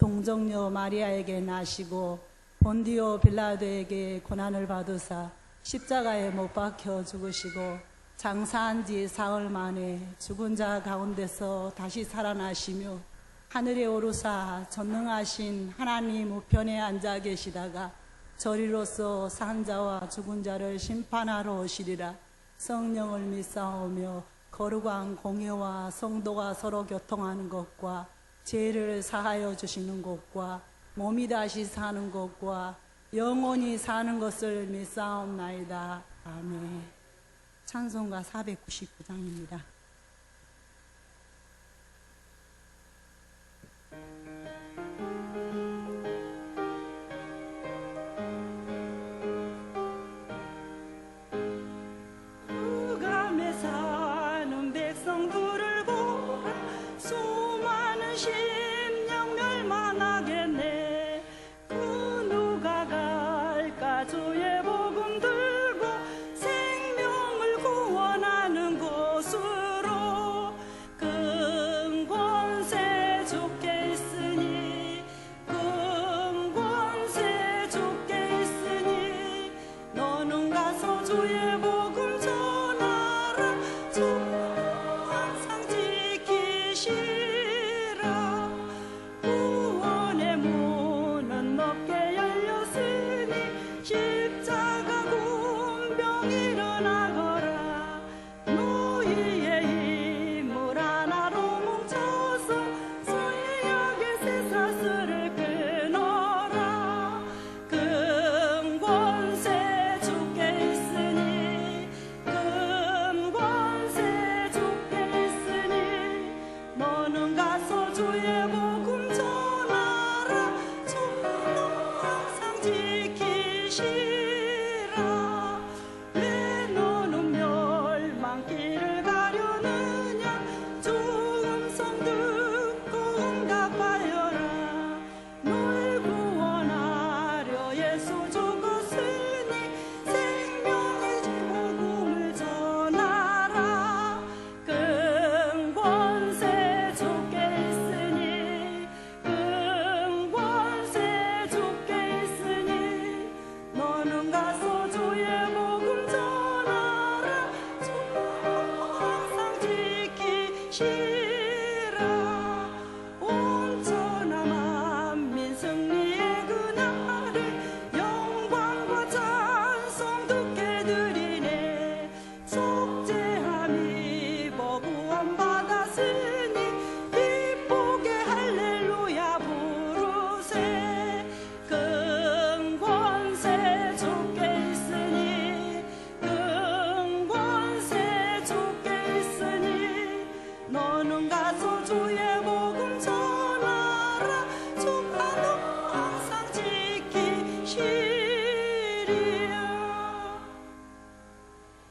동정녀 마리아에게 나시고 본디오 빌라도에게 고난을 받으사 십자가에 못 박혀 죽으시고 장사한 지 사흘 만에 죽은 자 가운데서 다시 살아나시며 하늘에 오르사 전능하신 하나님 우편에 앉아 계시다가 저리로서 산 자와 죽은 자를 심판하러 오시리라. 성령을 믿사오며 거룩한 공예와 성도가 서로 교통하는 것과 죄를 사하여 주시는 것과 몸이 다시 사는 것과 영원히 사는 것을 믿사옵나이다. 아멘. 찬송가 499장입니다.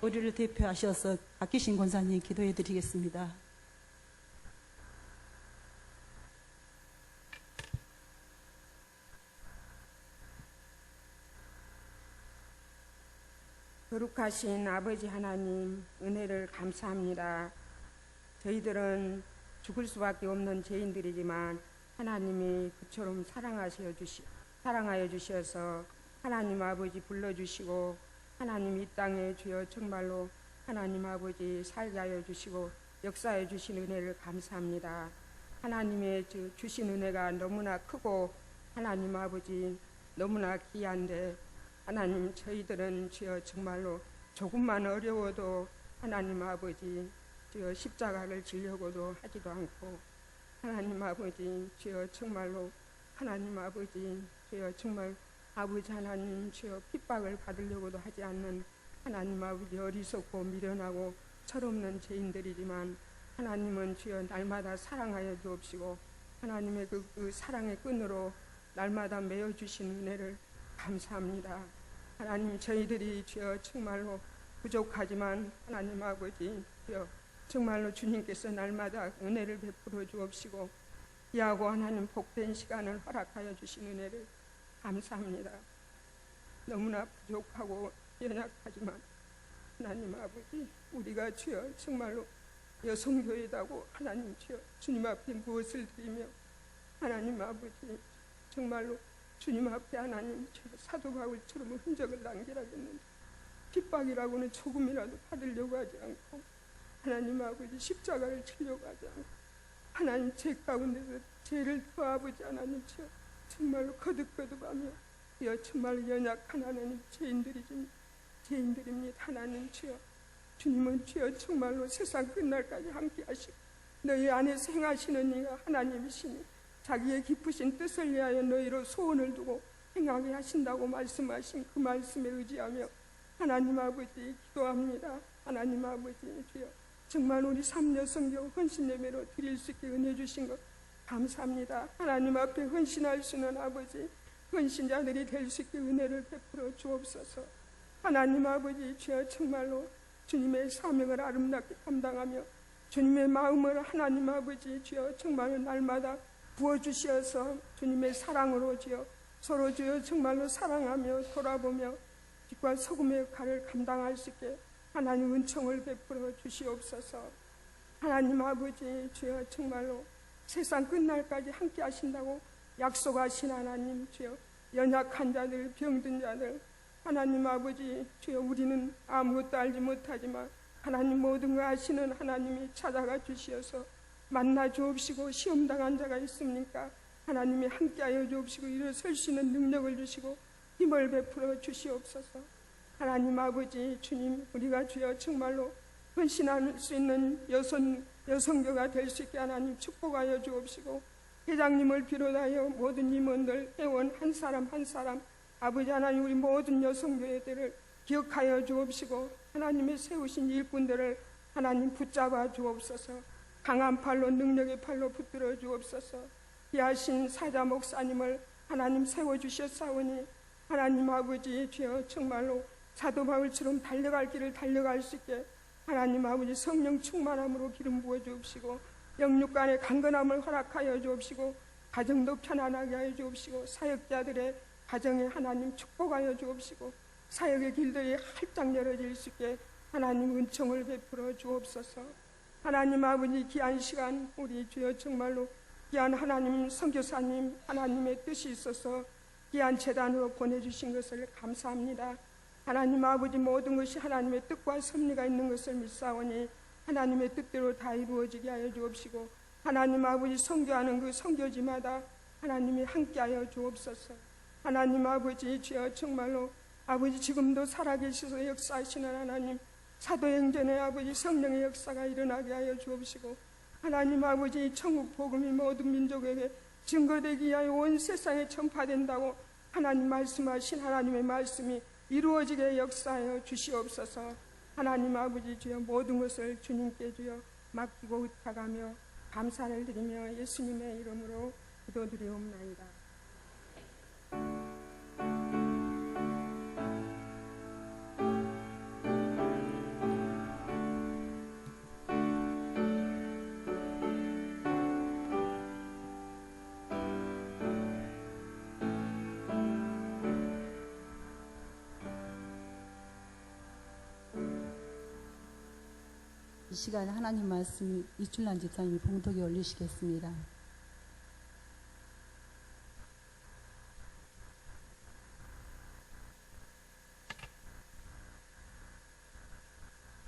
우리를 대표하셔서 박기신 권사님 기도해 드리겠습니다. 거룩하신 아버지 하나님, 은혜를 감사합니다. 저희들은 죽을 수밖에 없는 죄인들이지만 하나님이 그처럼 사랑하여 주셔서 하나님 아버지 불러주시고 하나님 이 땅에 주여 정말로 하나님 아버지 살게 하여 주시고 역사해 주신 은혜를 감사합니다. 하나님의 주신 은혜가 너무나 크고 하나님 아버지 너무나 귀한데 하나님 저희들은 주여 정말로 조금만 어려워도 하나님 아버지 주여 십자가를 지려고도 하지도 않고 하나님 아버지 주여 정말로 하나님 아버지 주여 정말 아버지 하나님 주여 핍박을 받으려고도 하지 않는 하나님 아버지 어리석고 미련하고 철없는 죄인들이지만 하나님은 주여 날마다 사랑하여 주옵시고 하나님의 그 사랑의 끈으로 날마다 메어주신 은혜를 감사합니다. 하나님 저희들이 주여 정말로 부족하지만 하나님 아버지 주여 정말로 주님께서 날마다 은혜를 베풀어 주옵시고 귀하고 하나님 복된 시간을 허락하여 주신 은혜를 감사합니다. 너무나 부족하고 연약하지만 하나님 아버지 우리가 주여 정말로 여성교회다고 하나님 주여 주님 앞에 무엇을 드리며 하나님 아버지, 정말로 주님 앞에 하나님 제가 사도 바울처럼 흔적을 남기라겠는데 핍박이라고는 조금이라도 받으려고 하지 않고 하나님 아버지 십자가를 치려고 하지 않고 하나님 제 가운데서 죄를 더 아버지 하나님 주여 정말로 거듭거듭하며 주여 정말 연약한 하나님 죄인들입니다. 하나님 주여, 주님은 주여 정말로 세상 끝날까지 함께 하시고 너희 안에서 행하시는 이가 하나님이시니 자기의 깊으신 뜻을 위하여 너희로 소원을 두고 행하게 하신다고 말씀하신 그 말씀에 의지하며 하나님 아버지 기도합니다. 하나님 아버지 주여 정말 우리 삼여성교 헌신 예배로 드릴 수 있게 은혜 주신 것 감사합니다. 하나님 앞에 헌신할 수 있는 아버지 헌신자들이 될 수 있게 은혜를 베풀어 주옵소서. 하나님 아버지 주여 정말로 주님의 사명을 아름답게 감당하며 주님의 마음을 하나님 아버지 주여 정말로 날마다 부어주시어서 주님의 사랑으로 주여 서로 주여 정말로 사랑하며 돌아보며 빛과 소금의 역할을 감당할 수 있게 하나님 은총을 베풀어 주시옵소서. 하나님 아버지 주여 정말로 세상 끝날까지 함께 하신다고 약속하신 하나님 주여 연약한 자들 병든 자들 하나님 아버지 주여 우리는 아무것도 알지 못하지만 하나님 모든 거 아시는 하나님이 찾아가 주시어서 만나 주옵시고 시험당한 자가 있습니까? 하나님이 함께하여 주옵시고 일어설 수 있는 능력을 주시고 힘을 베풀어 주시옵소서. 하나님 아버지 주님 우리가 주여 정말로 헌신할 수 있는 여성교가 될 수 있게 하나님 축복하여 주옵시고 회장님을 비롯하여 모든 임원들 회원 한 사람 한 사람 아버지 하나님 우리 모든 여성교회들을 기억하여 주옵시고 하나님의 세우신 일꾼들을 하나님 붙잡아 주옵소서. 강한 팔로 능력의 팔로 붙들어 주옵소서. 귀하신 사자 목사님을 하나님 세워주셨사오니 하나님 아버지 주여 정말로 사도 바울처럼 달려갈 길을 달려갈 수 있게 하나님 아버지 성령 충만함으로 기름 부어 주옵시고 영육간의 강건함을 허락하여 주옵시고 가정도 편안하게 하여 주옵시고 사역자들의 가정에 하나님 축복하여 주옵시고 사역의 길들이 활짝 열어질 수 있게 하나님 은총을 베풀어 주옵소서. 하나님 아버지 귀한 시간 우리 주여 정말로 귀한 하나님 선교사님 하나님의 뜻이 있어서 귀한 재단으로 보내주신 것을 감사합니다. 하나님 아버지 모든 것이 하나님의 뜻과 섭리가 있는 것을 믿사오니 하나님의 뜻대로 다 이루어지게 하여 주옵시고 하나님 아버지 선교하는 그 선교지마다 하나님이 함께하여 주옵소서. 하나님 아버지 주여 정말로 아버지 지금도 살아계셔서 역사하시는 하나님 사도행전의 아버지 성령의 역사가 일어나게 하여 주옵시고 하나님 아버지 천국 복음이 모든 민족에게 증거되기 위하여 온 세상에 전파된다고 하나님 말씀하신 하나님의 말씀이 이루어지게 역사하여 주시옵소서. 하나님 아버지 주여 모든 것을 주님께 주여 맡기고 의탁하며 감사를 드리며 예수님의 이름으로 기도드리옵나이다. 이 시간에 하나님 말씀 이출란 집사님이 봉독에 올리시겠습니다.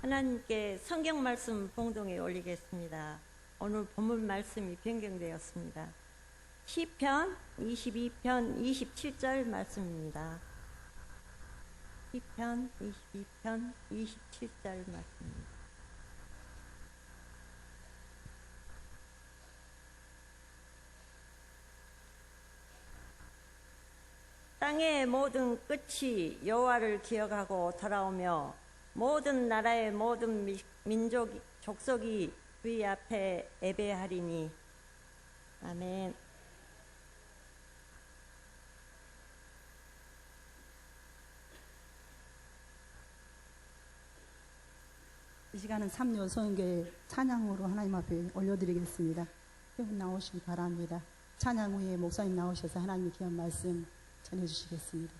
하나님께 성경 말씀 봉독에 올리겠습니다. 오늘 본문 말씀이 변경되었습니다. 시편 22편 27절 말씀입니다. 시편 22편 27절 말씀입니다. 땅의 모든 끝이 여호와를 기억하고 돌아오며 모든 나라의 모든 민족 족속이 그의 앞에 예배하리니. 아멘. 이 시간은 삼여성교회 찬양으로 하나님 앞에 올려드리겠습니다. 여러분 나오시기 바랍니다. 찬양 후에 목사님 나오셔서 하나님의 귀한 말씀 전해주시겠습니다.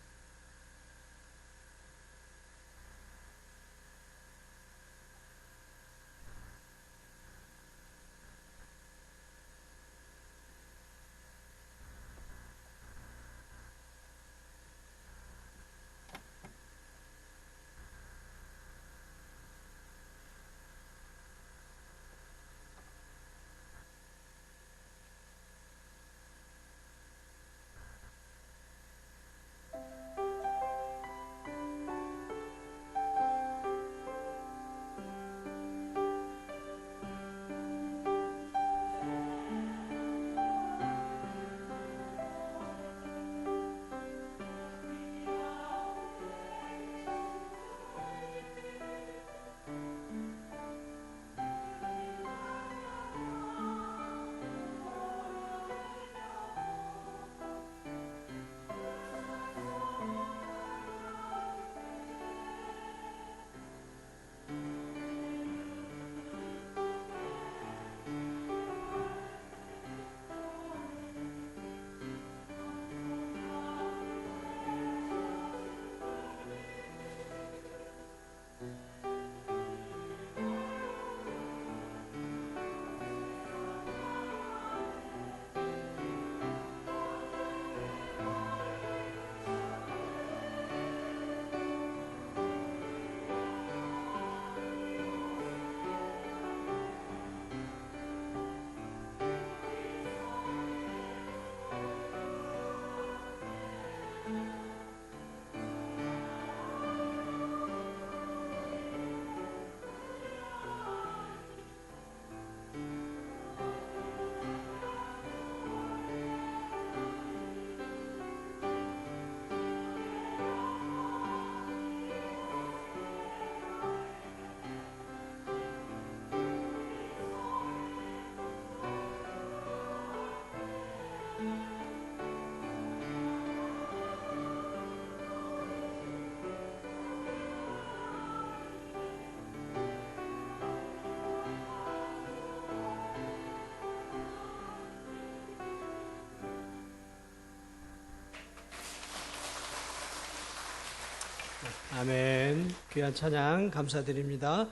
아멘. 귀한 찬양 감사드립니다.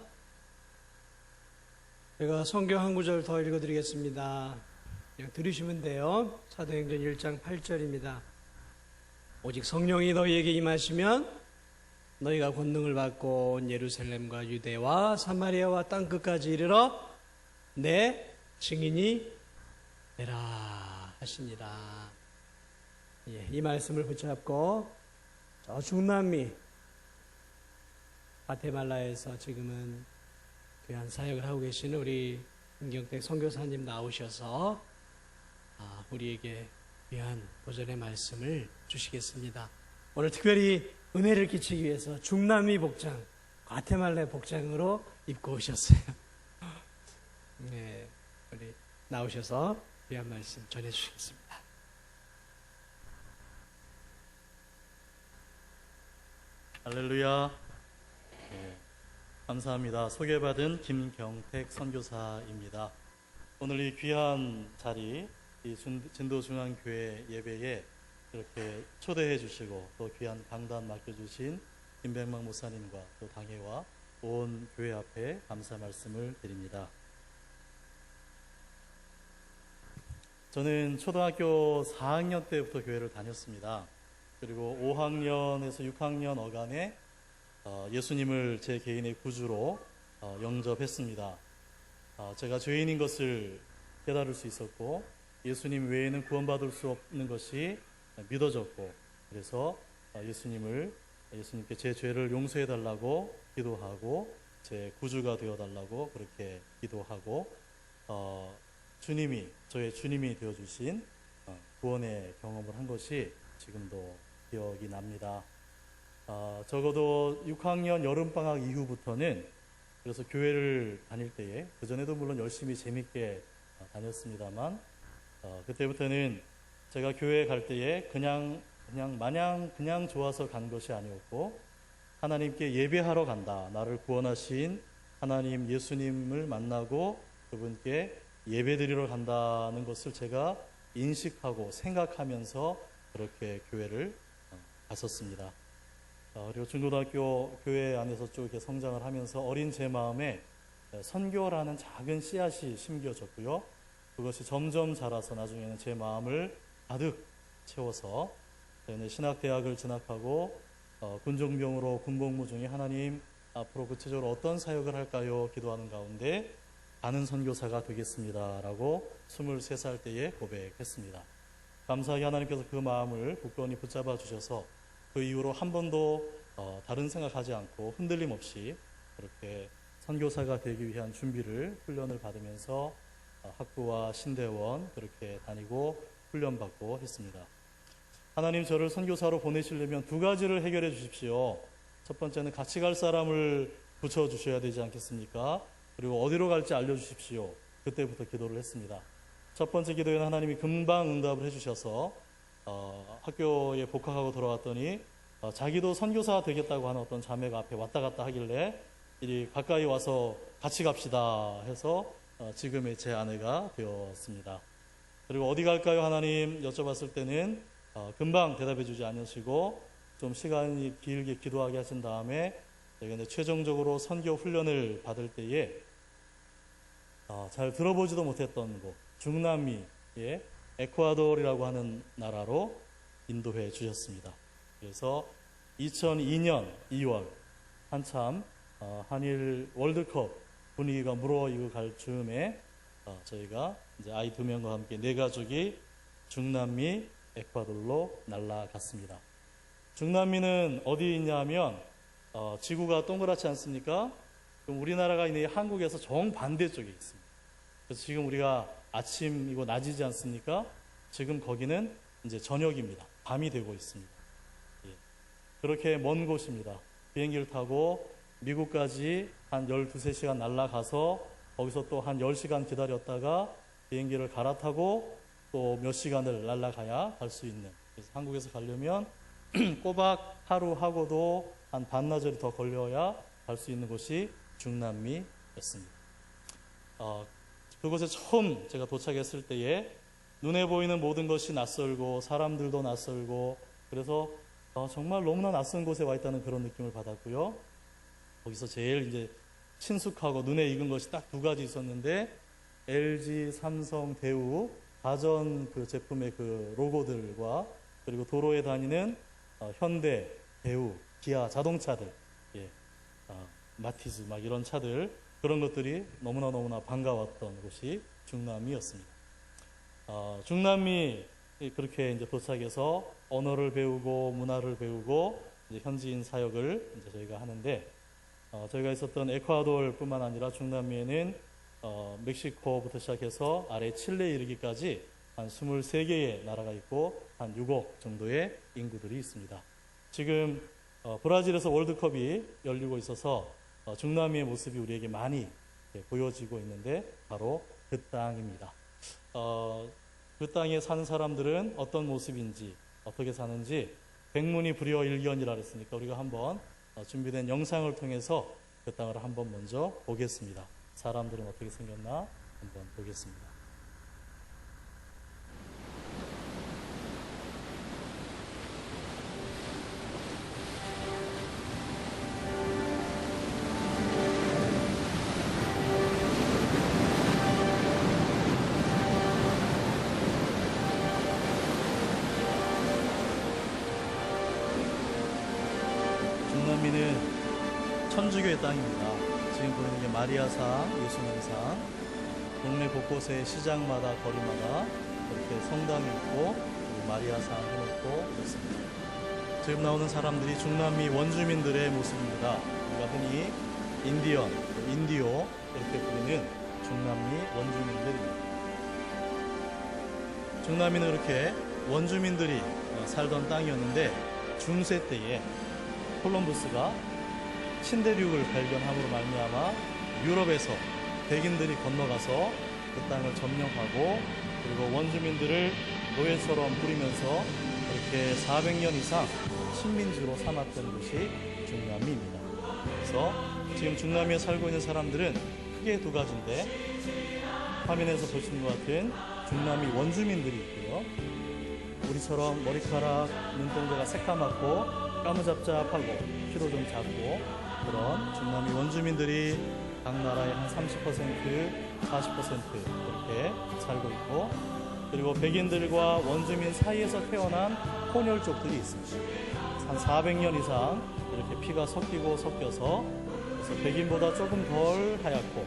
제가 성경 한 구절 더 읽어드리겠습니다. 그냥 들으시면 돼요. 사도행전 1장 8절입니다. 오직 성령이 너희에게 임하시면 너희가 권능을 받고 온 예루살렘과 유대와 사마리아와 땅끝까지 이르러 내 증인이 되라 하시니라. 이 말씀을 붙잡고 저 중남미 과테말라에서 지금은 귀한 사역을 하고 계시는 우리 김경택 선교사님 나오셔서 우리에게 귀한 보전의 말씀을 주시겠습니다. 오늘 특별히 은혜를 끼치기 위해서 중남미 복장, 과테말라 복장으로 입고 오셨어요. 네, 우리 나오셔서 귀한 말씀 전해주시겠습니다. 할렐루야. 네, 감사합니다. 소개받은 김경택 선교사입니다. 오늘 이 귀한 자리, 이 진도중앙교회 예배에 이렇게 초대해 주시고 또 귀한 강단 맡겨주신 김백만 목사님과 또 당회와 온 교회 앞에 감사 말씀을 드립니다. 저는 초등학교 4학년 때부터 교회를 다녔습니다. 그리고 5학년에서 6학년 어간에 예수님을 제 개인의 구주로 영접했습니다. 제가 죄인인 것을 깨달을 수 있었고 예수님 외에는 구원받을 수 없는 것이 믿어졌고 그래서 예수님께 제 죄를 용서해 달라고 기도하고 제 구주가 되어 달라고 그렇게 기도하고 저의 주님이 되어주신 구원의 경험을 한 것이 지금도 기억이 납니다. 적어도 6학년 여름방학 이후부터는 그래서 교회를 다닐 때에 그전에도 물론 열심히 재밌게 다녔습니다만 그때부터는 제가 교회에 갈 때에 마냥 좋아서 간 것이 아니었고 하나님께 예배하러 간다. 나를 구원하신 하나님 예수님을 만나고 그분께 예배드리러 간다는 것을 제가 인식하고 생각하면서 그렇게 교회를 갔었습니다. 그리고 중고등학교 교회 안에서 쭉 이렇게 성장을 하면서 어린 제 마음에 선교라는 작은 씨앗이 심겨졌고요. 그것이 점점 자라서 나중에는 제 마음을 가득 채워서 저는 신학대학을 진학하고 군종병으로 군복무 중에 하나님 앞으로 구체적으로 어떤 사역을 할까요? 기도하는 가운데 가는 선교사가 되겠습니다. 라고 23살 때에 고백했습니다. 감사하게 하나님께서 그 마음을 굳건히 붙잡아 주셔서 그 이후로 한 번도 다른 생각하지 않고 흔들림 없이 그렇게 선교사가 되기 위한 훈련을 받으면서 학부와 신대원 그렇게 다니고 훈련받고 했습니다. 하나님 저를 선교사로 보내시려면 두 가지를 해결해 주십시오. 첫 번째는 같이 갈 사람을 붙여주셔야 되지 않겠습니까? 그리고 어디로 갈지 알려주십시오. 그때부터 기도를 했습니다. 첫 번째 기도에는 하나님이 금방 응답을 해주셔서 학교에 복학하고 돌아왔더니 자기도 선교사 되겠다고 하는 어떤 자매가 앞에 왔다 갔다 하길래 이리 가까이 와서 같이 갑시다 해서 지금의 제 아내가 되었습니다. 그리고 어디 갈까요 하나님 여쭤봤을 때는 금방 대답해 주지 않으시고 좀 시간이 길게 기도하게 하신 다음에 제가 최종적으로 선교 훈련을 받을 때에 잘 들어보지도 못했던 곳 중남미의 에콰도르라고 하는 나라로 인도해 주셨습니다. 그래서 2002년 2월 한참 한일 월드컵 분위기가 무르익어 갈 즈음에 저희가 이제 아이 2명과 함께 4가족이 중남미 에콰도르로 날아갔습니다. 중남미는 어디 있냐면 지구가 동그랗지 않습니까? 그럼 우리나라가 있는 한국에서 정반대쪽에 있습니다. 그래서 지금 우리가 아침이고 낮이지 않습니까? 지금 거기는 이제 저녁입니다. 밤이 되고 있습니다. 예. 그렇게 먼 곳입니다. 비행기를 타고 미국까지 한 12~13시간 날아가서 거기서 또 한 10시간 기다렸다가 비행기를 갈아타고 또 몇 시간을 날아가야 갈 수 있는. 그래서 한국에서 가려면 꼬박 하루 하고도 한 반나절이 더 걸려야 갈 수 있는 곳이 중남미였습니다. 그곳에 처음 제가 도착했을 때에 눈에 보이는 모든 것이 낯설고 사람들도 낯설고 그래서 정말 너무나 낯선 곳에 와 있다는 그런 느낌을 받았고요. 거기서 제일 이제 친숙하고 눈에 익은 것이 딱 두 가지 있었는데 LG, 삼성, 대우 가전 그 제품의 그 로고들과 그리고 도로에 다니는 현대, 대우, 기아 자동차들, 마티즈 막 이런 차들 그런 것들이 너무나 반가웠던 곳이 중남미였습니다. 중남미 그렇게 이제 도착해서 언어를 배우고 문화를 배우고 이제 현지인 사역을 이제 저희가 하는데 저희가 있었던 에콰도르뿐만 아니라 중남미에는 멕시코부터 시작해서 아래 칠레에 이르기까지 한 23개의 나라가 있고 한 6억 정도의 인구들이 있습니다. 지금 브라질에서 월드컵이 열리고 있어서 중남미의 모습이 우리에게 많이 보여지고 있는데 바로 그 땅입니다. 그 땅에 사는 사람들은 어떤 모습인지 어떻게 사는지 백문이 불여일견이라 그랬으니까 우리가 한번 준비된 영상을 통해서 그 땅을 한번 먼저 보겠습니다. 사람들은 어떻게 생겼나 한번 보겠습니다. 중남미는 천주교의 땅입니다. 지금 보이는 게 마리아상, 예수님상, 동네 곳곳에 시장마다 거리마다 이렇게 성당이 있고 마리아상 해놓고 있습니다. 지금 나오는 사람들이 중남미 원주민들의 모습입니다. 우리가 흔히 인디언, 인디오 이렇게 부르는 중남미 원주민들입니다. 중남미는 이렇게 원주민들이 살던 땅이었는데 중세 때에 콜럼부스가 신대륙을 발견함으로 말미암아 유럽에서 백인들이 건너가서 그 땅을 점령하고 그리고 원주민들을 노예처럼 부리면서 그렇게 400년 이상 식민지로 삼았던 곳이 중남미입니다. 그래서 지금 중남미에 살고 있는 사람들은 크게 두 가지인데 화면에서 보시는 것 같은 중남미 원주민들이 있고요. 우리처럼 머리카락, 눈동자가 새까맣고 까무잡잡하고 키도 좀 작고 그런 중남미 원주민들이 각 나라의 한 30%, 40% 이렇게 살고 있고 그리고 백인들과 원주민 사이에서 태어난 혼혈족들이 있습니다. 한 400년 이상 이렇게 피가 섞이고 섞여서 그래서 백인보다 조금 덜 하얗고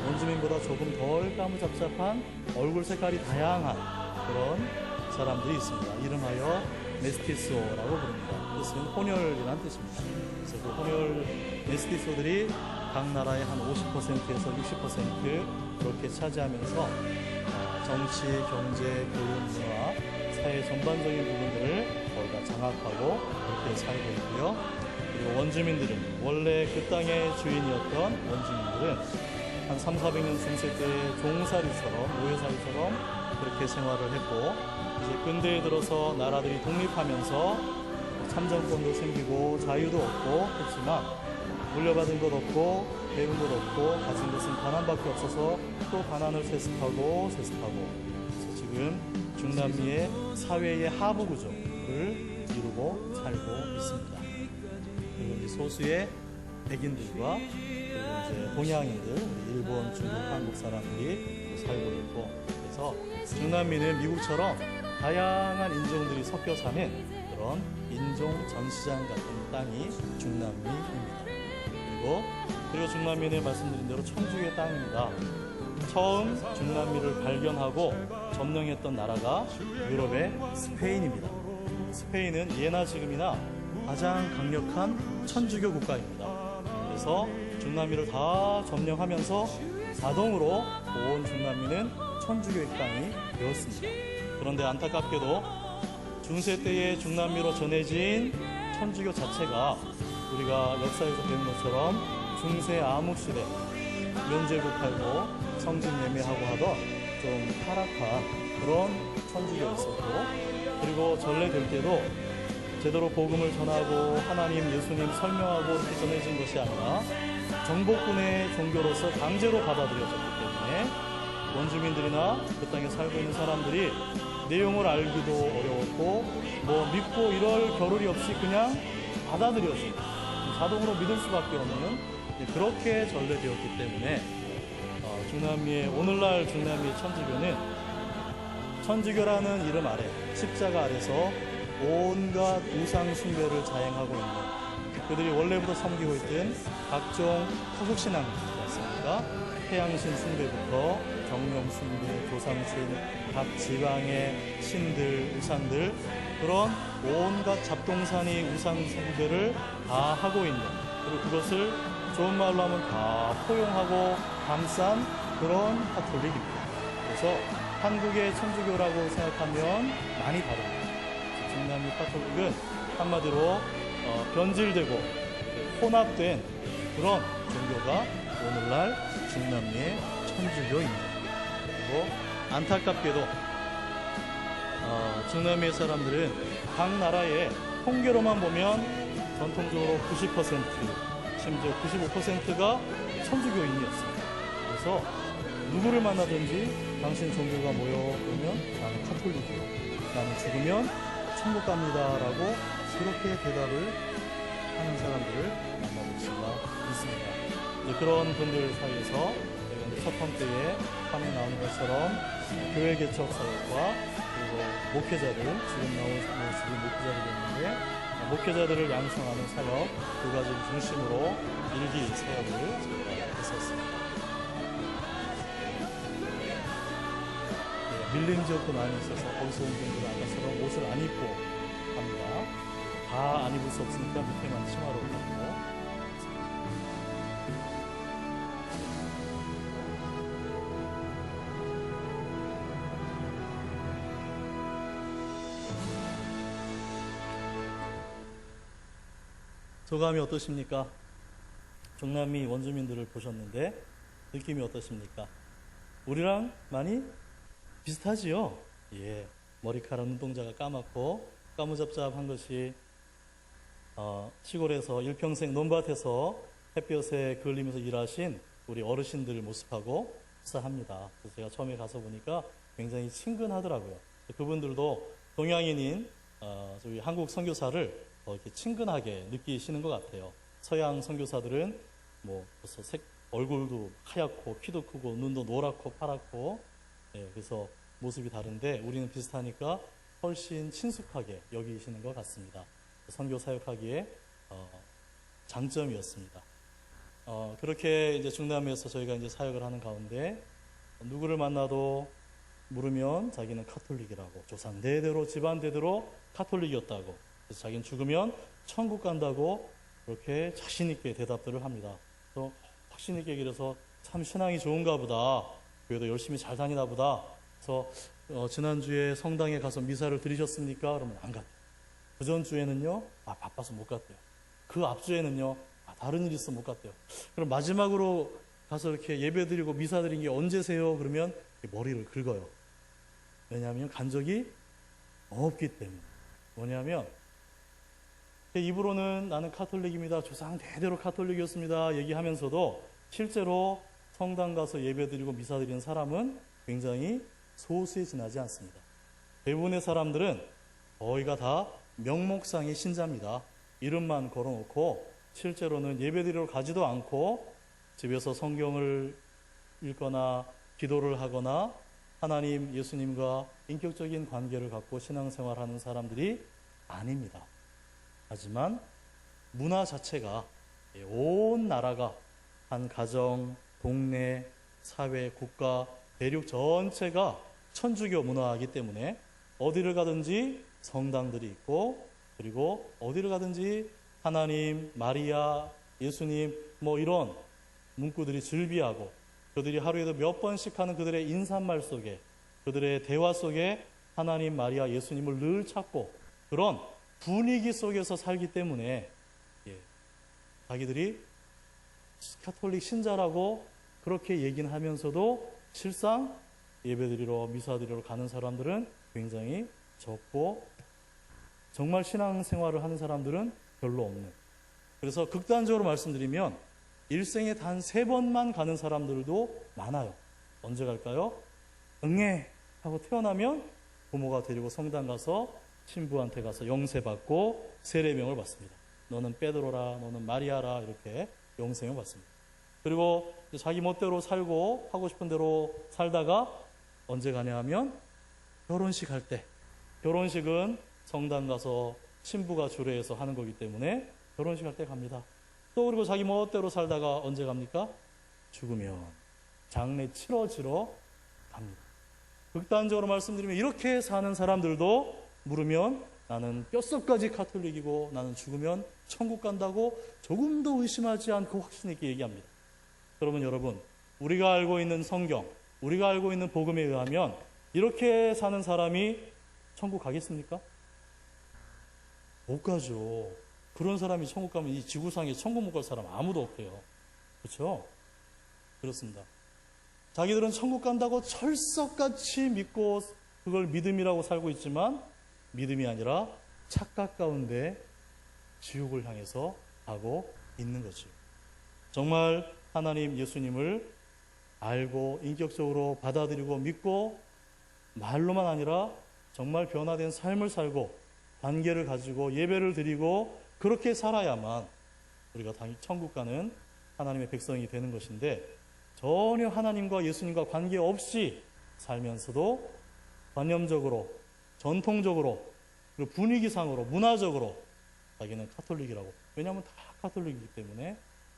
원주민보다 조금 덜 까무잡잡한 얼굴 색깔이 다양한 그런 사람들이 있습니다. 이름하여 메스티소라고 부릅니다. 뜻은 혼혈이라는 뜻입니다. 그래서 그 혼혈 메스티소들이 각 나라의 한 50%에서 60% 그렇게 차지하면서 정치, 경제, 교육, 문화, 사회 전반적인 부분들을 거의 다 장악하고 그렇게 살고 있고요. 그리고 원주민들은 원래 그 땅의 주인이었던 원주민들은 한 300~400년 중세 때 종살이처럼 노예살이처럼 그렇게 생활을 했고 이제 근대에 들어서 나라들이 독립하면서 참정권도 생기고 자유도 얻고 했지만 물려받은 것 없고 배운 것 없고 가진 것은 가난밖에 없어서 또 가난을 세습하고 그래서 지금 중남미의 사회의 하부 구조를 이루고 살고 있습니다. 그리고 이제 소수의 백인들과 그리고 이제 동양인들, 일본, 중국, 한국 사람들이 살고 있고 그래서 중남미는 미국처럼 다양한 인종들이 섞여 사는 그런 인종 전시장 같은 땅이 중남미입니다. 그리고 중남미는 말씀드린 대로 천주교의 땅입니다. 처음 중남미를 발견하고 점령했던 나라가 유럽의 스페인입니다. 스페인은 예나 지금이나 가장 강력한 천주교 국가입니다. 그래서 중남미를 다 점령하면서 자동으로 온 중남미는 천주교의 땅이 되었습니다. 그런데 안타깝게도 중세 때의 중남미로 전해진 천주교 자체가 우리가 역사에서 배운 것처럼 중세 암흑시대 면죄부팔고 성진 예매하고 하던 좀 타락한 그런 천주교였었고 그리고 전래될 때도 제대로 복음을 전하고 하나님, 예수님 설명하고 이렇게 전해진 것이 아니라 정복군의 종교로서 강제로 받아들여졌기 때문에 원주민들이나 그 땅에 살고 있는 사람들이 내용을 알기도 어려웠고 않고 뭐 믿고 이럴 겨를이 없이 그냥 받아들여서 자동으로 믿을 수밖에 없는 그렇게 전래되었기 때문에 중남미의 오늘날 중남미의 천주교는 천주교라는 이름 아래 십자가 아래서 온갖 우상 숭배를 자행하고 있는 그들이 원래부터 섬기고 있던 각종 타국신앙 있습니까? 태양신 숭배부터 경영 숭배, 조상신, 각 지방의 신들, 우상들 그런 온갖 잡동사니 우상 숭배를 다 하고 있는 그리고 그것을 좋은 말로 하면 다 포용하고 감싼 그런 카톨릭입니다. 그래서 한국의 천주교라고 생각하면 많이 다릅니다. 중남미 카톨릭은 한마디로 변질되고 혼합된 그런 종교가 오늘날 중남미의 천주교입니다. 그리고 안타깝게도 중남미의 사람들은 각 나라의 통계로만 보면 전통적으로 90% 심지어 95%가 천주교인이었습니다. 그래서 누구를 만나든지 당신 종교가 뭐요? 그러면 나는 카톨릭이요. 나는 죽으면 천국 갑니다라고 그렇게 대답을 하는 사람들을 만나볼 수가 있습니다. 그런 분들 사이에서 첫 번째에 화면에 나오는 것처럼 교회 개척 사역과 그리고 목회자들 지금 나온 모습이 목회자들이었는데 목회자들을 양성하는 사역 두 가지를 중심으로 일기 사역을 제가 했었습니다. 밀림 지역도 많이 있어서 거기서 온 분들은 아까처럼 옷을 안 입고 합니다. 다 안 입을 수 없으니까 밑에만 치마로 입고 소감이 어떠십니까? 중남미 원주민들을 보셨는데 느낌이 어떠십니까? 우리랑 많이 비슷하지요? 예, 머리카락 눈동자가 까맣고 까무잡잡한 것이 시골에서 일평생 논밭에서 햇볕에 그을리면서 일하신 우리 어르신들 모습하고 흡사합니다. 그래서 제가 처음에 가서 보니까 굉장히 친근하더라고요. 그분들도 동양인인 저희 한국 선교사를 이렇게 친근하게 느끼시는 것 같아요. 서양 선교사들은 뭐 벌써 얼굴도 하얗고 키도 크고 눈도 노랗고 파랗고 그래서 모습이 다른데 우리는 비슷하니까 훨씬 친숙하게 여기시는 것 같습니다. 선교 사역하기에 장점이었습니다. 그렇게 이제 중남미에서 저희가 이제 사역을 하는 가운데 누구를 만나도 물으면 자기는 카톨릭이라고 조상 대대로 집안 대대로 카톨릭이었다고 그래서 자기는 죽으면 천국 간다고 그렇게 자신 있게 대답들을 합니다. 그래서 확신 있게 그래서 참 신앙이 좋은가 보다. 교회도 열심히 잘 다니나 보다. 그래서 지난주에 성당에 가서 미사를 드리셨습니까? 그러면 안 갔대요. 그 전주에는요, 바빠서 못 갔대요. 그 앞주에는요, 다른 일이 있어서 못 갔대요. 그럼 마지막으로 가서 이렇게 예배 드리고 미사 드린 게 언제세요? 그러면 머리를 긁어요. 왜냐하면 간 적이 없기 때문에. 뭐냐면 입으로는 나는 카톨릭입니다. 조상 대대로 카톨릭이었습니다. 얘기하면서도 실제로 성당 가서 예배드리고 미사드리는 사람은 굉장히 소수에 지나지 않습니다. 대부분의 사람들은 거의가 다 명목상의 신자입니다. 이름만 걸어놓고 실제로는 예배드리러 가지도 않고 집에서 성경을 읽거나 기도를 하거나 하나님, 예수님과 인격적인 관계를 갖고 신앙생활하는 사람들이 아닙니다. 하지만 문화 자체가 온 나라가 한 가정, 동네, 사회, 국가, 대륙 전체가 천주교 문화이기 때문에 어디를 가든지 성당들이 있고 그리고 어디를 가든지 하나님, 마리아, 예수님 뭐 이런 문구들이 즐비하고 그들이 하루에도 몇 번씩 하는 그들의 인사말 속에 그들의 대화 속에 하나님, 마리아, 예수님을 늘 찾고 그런 분위기 속에서 살기 때문에 자기들이 카톨릭 신자라고 그렇게 얘기는 하면서도 실상 예배드리러 미사드리러 가는 사람들은 굉장히 적고 정말 신앙생활을 하는 사람들은 별로 없는. 그래서 극단적으로 말씀드리면 일생에 단 3번만 가는 사람들도 많아요. 언제 갈까요? 응애 하고 태어나면 부모가 데리고 성당 가서 신부한테 가서 영세받고 세례명을 받습니다. 너는 베드로라, 너는 마리아라, 이렇게 영세명을 받습니다. 그리고 자기 멋대로 살고 하고 싶은 대로 살다가 언제 가냐 하면 결혼식 할 때, 결혼식은 성당 가서 신부가 주례해서 하는 거기 때문에 결혼식 할 때 갑니다. 또 그리고 자기 멋대로 살다가 언제 갑니까? 죽으면 장례 치러지러 갑니다. 극단적으로 말씀드리면 이렇게 사는 사람들도 물으면 나는 뼛속까지 가톨릭이고 나는 죽으면 천국 간다고 조금도 의심하지 않고 확신 있게 얘기합니다. 그러면 여러분, 우리가 알고 있는 성경, 우리가 알고 있는 복음에 의하면 이렇게 사는 사람이 천국 가겠습니까? 못 가죠. 그런 사람이 천국 가면 이 지구상에 천국 못 갈 사람 아무도 없대요. 그렇죠? 그렇습니다. 자기들은 천국 간다고 철석같이 믿고 그걸 믿음이라고 살고 있지만 믿음이 아니라 착각 가운데 지옥을 향해서 가고 있는 거죠. 정말 하나님 예수님을 알고 인격적으로 받아들이고 믿고 말로만 아니라 정말 변화된 삶을 살고 관계를 가지고 예배를 드리고 그렇게 살아야만 우리가 천국 가는 하나님의 백성이 되는 것인데 전혀 하나님과 예수님과 관계없이 살면서도 관념적으로 전통적으로 그리고 분위기상으로 문화적으로 자기는 카톨릭이라고, 왜냐하면 다 카톨릭이기 때문에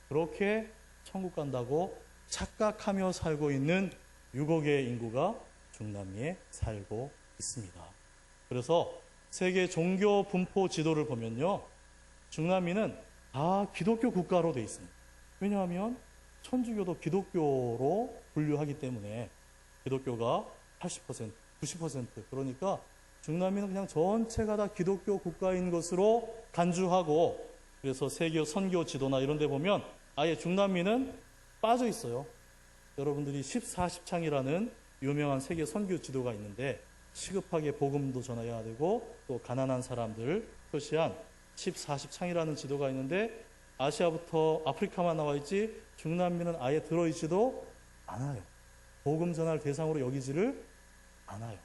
그렇게 천국 간다고 착각하며 살고 있는 6억의 인구가 중남미에 살고 있습니다. 그래서 세계 종교 분포 지도를 보면요, 중남미는 다 기독교 국가로 되어 있습니다. 왜냐하면 천주교도 기독교로 분류하기 때문에 기독교가 80%, 90%, 그러니까 중남미는 그냥 전체가 다 기독교 국가인 것으로 간주하고, 그래서 세계 선교 지도나 이런 데 보면 아예 중남미는 빠져 있어요. 여러분들이 14십창이라는 유명한 세계 선교 지도가 있는데 시급하게 복음도 전해야 되고 또 가난한 사람들 표시한 14십창이라는 지도가 있는데 아시아부터 아프리카만 나와 있지 중남미는 아예 들어있지도 않아요. 복음 전할 대상으로 여기지를 않아요.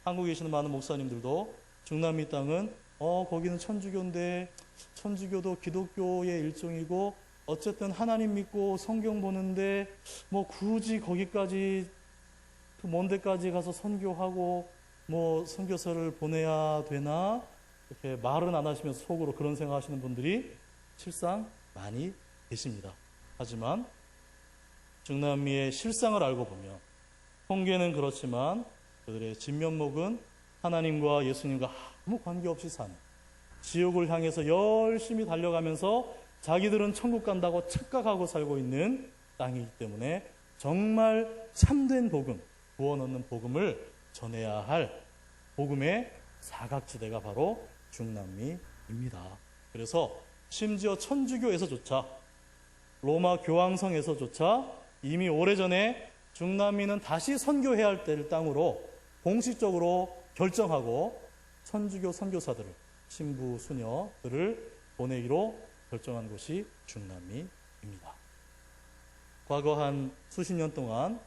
한국에 계시는 많은 목사님들도 중남미 땅은 거기는 천주교인데 천주교도 기독교의 일종이고 어쨌든 하나님 믿고 성경 보는데 뭐 굳이 거기까지 그 먼 데까지 가서 선교하고 뭐 선교사를 보내야 되나, 이렇게 말은 안 하시면서 속으로 그런 생각하시는 분들이 실상 많이 계십니다. 하지만 중남미의 실상을 알고 보면 통계는 그렇지만 그들의 진면목은 하나님과 예수님과 아무 관계없이 사는, 지옥을 향해서 열심히 달려가면서 자기들은 천국 간다고 착각하고 살고 있는 땅이기 때문에 정말 참된 복음, 구원 얻는 복음을 전해야 할 복음의 사각지대가 바로 중남미입니다. 그래서 심지어 천주교에서조차, 로마 교황성에서조차 이미 오래전에 중남미는 다시 선교해야 할 때를 땅으로 공식적으로 결정하고 천주교 선교사들을, 신부, 수녀들을 보내기로 결정한 곳이 중남미입니다. 과거 한 수십 년 동안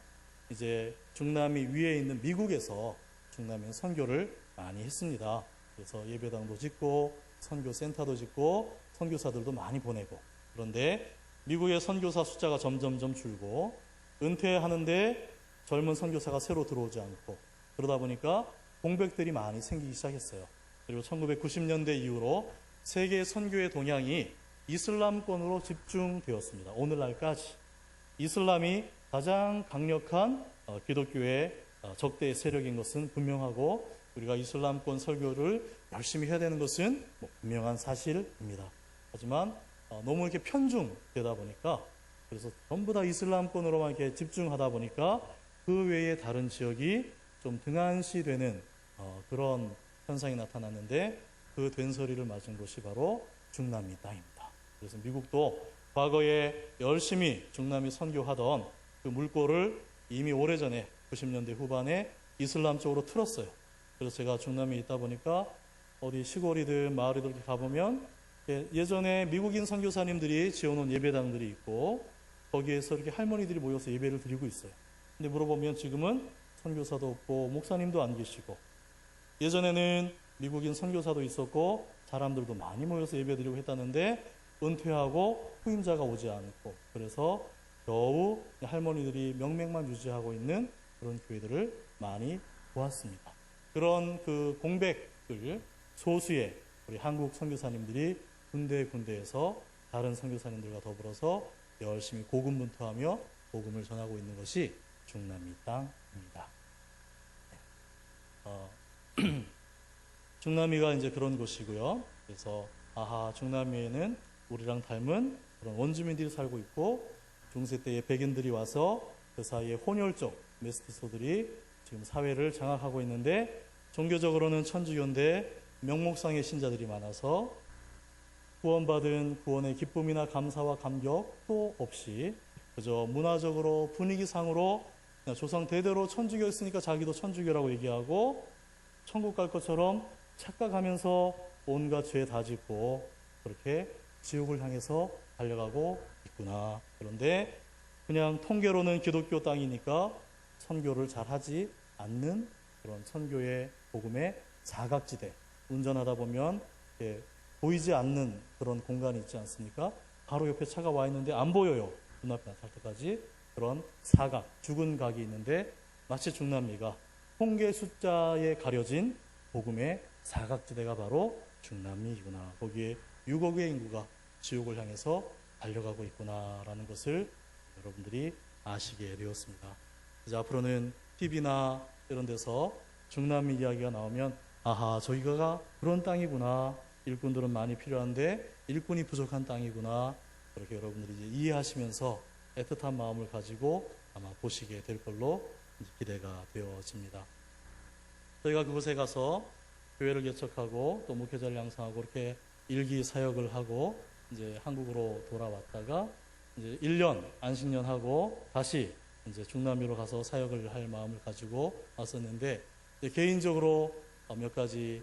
이제 중남미 위에 있는 미국에서 중남미는 선교를 많이 했습니다. 그래서 예배당도 짓고 선교센터도 짓고 선교사들도 많이 보내고, 그런데 미국의 선교사 숫자가 점점점 줄고 은퇴하는데 젊은 선교사가 새로 들어오지 않고, 그러다 보니까 공백들이 많이 생기기 시작했어요. 그리고 1990년대 이후로 세계 선교의 동향이 이슬람권으로 집중되었습니다. 오늘날까지 이슬람이 가장 강력한 기독교의 적대 세력인 것은 분명하고, 우리가 이슬람권 설교를 열심히 해야 되는 것은 분명한 사실입니다. 하지만 너무 이렇게 편중되다 보니까, 그래서 전부 다 이슬람권으로만 이렇게 집중하다 보니까 그 외에 다른 지역이 좀 등한시되는 그런 현상이 나타났는데, 그 된소리를 맞은 곳이 바로 중남미 땅입니다. 그래서 미국도 과거에 열심히 중남미 선교하던 그 물꼬를 이미 오래전에 90년대 후반에 이슬람 쪽으로 틀었어요. 그래서 제가 중남미에 있다 보니까 어디 시골이든 마을이든 이렇게 가보면 예전에 미국인 선교사님들이 지어놓은 예배당들이 있고 거기에서 이렇게 할머니들이 모여서 예배를 드리고 있어요. 근데 물어보면 지금은 선교사도 없고 목사님도 안 계시고, 예전에는 미국인 선교사도 있었고 사람들도 많이 모여서 예배드리고 했다는데 은퇴하고 후임자가 오지 않고 그래서 겨우 할머니들이 명맥만 유지하고 있는 그런 교회들을 많이 보았습니다. 그런 그 공백을 소수의 우리 한국 선교사님들이 군데군데에서 다른 선교사님들과 더불어서 열심히 고군분투하며 복음을 전하고 있는 것이 중남미 땅입니다. 중남미가 이제 그런 곳이고요. 그래서 중남미에는 우리랑 닮은 그런 원주민들이 살고 있고 중세 때의 백인들이 와서 그 사이에 혼혈적 메스티소들이 지금 사회를 장악하고 있는데 종교적으로는 천주교인데 명목상의 신자들이 많아서 구원받은 구원의 기쁨이나 감사와 감격도 없이 그저 문화적으로 분위기상으로 그냥 조상 대대로 천주교였으니까 자기도 천주교라고 얘기하고 천국 갈 것처럼 착각하면서 온갖 죄 다 짓고 그렇게 지옥을 향해서 달려가고 있구나. 그런데 그냥 통계로는 기독교 땅이니까 선교를 잘 하지 않는 그런 선교의 복음의 사각지대, 운전하다 보면 보이지 않는 그런 공간이 있지 않습니까? 바로 옆에 차가 와 있는데 안 보여요. 눈앞에 나타날 때까지 그런 사각, 죽은 각이 있는데 마치 중남미가 통계 숫자에 가려진 복음의 사각지대가 바로 중남미이구나. 거기에 6억의 인구가 지옥을 향해서 달려가고 있구나라는 것을 여러분들이 아시게 되었습니다. 이제 앞으로는 TV나 이런 데서 중남미 이야기가 나오면 저기가 그런 땅이구나. 일꾼들은 많이 필요한데 일꾼이 부족한 땅이구나. 그렇게 여러분들이 이제 이해하시면서 애틋한 마음을 가지고 아마 보시게 될 걸로 기대가 되어집니다. 저희가 그곳에 가서 교회를 개척하고 또 목회자를 양성하고 이렇게 일기 사역을 하고 이제 한국으로 돌아왔다가 이제 1년 안식년 하고 다시 이제 중남미로 가서 사역을 할 마음을 가지고 왔었는데 개인적으로 몇 가지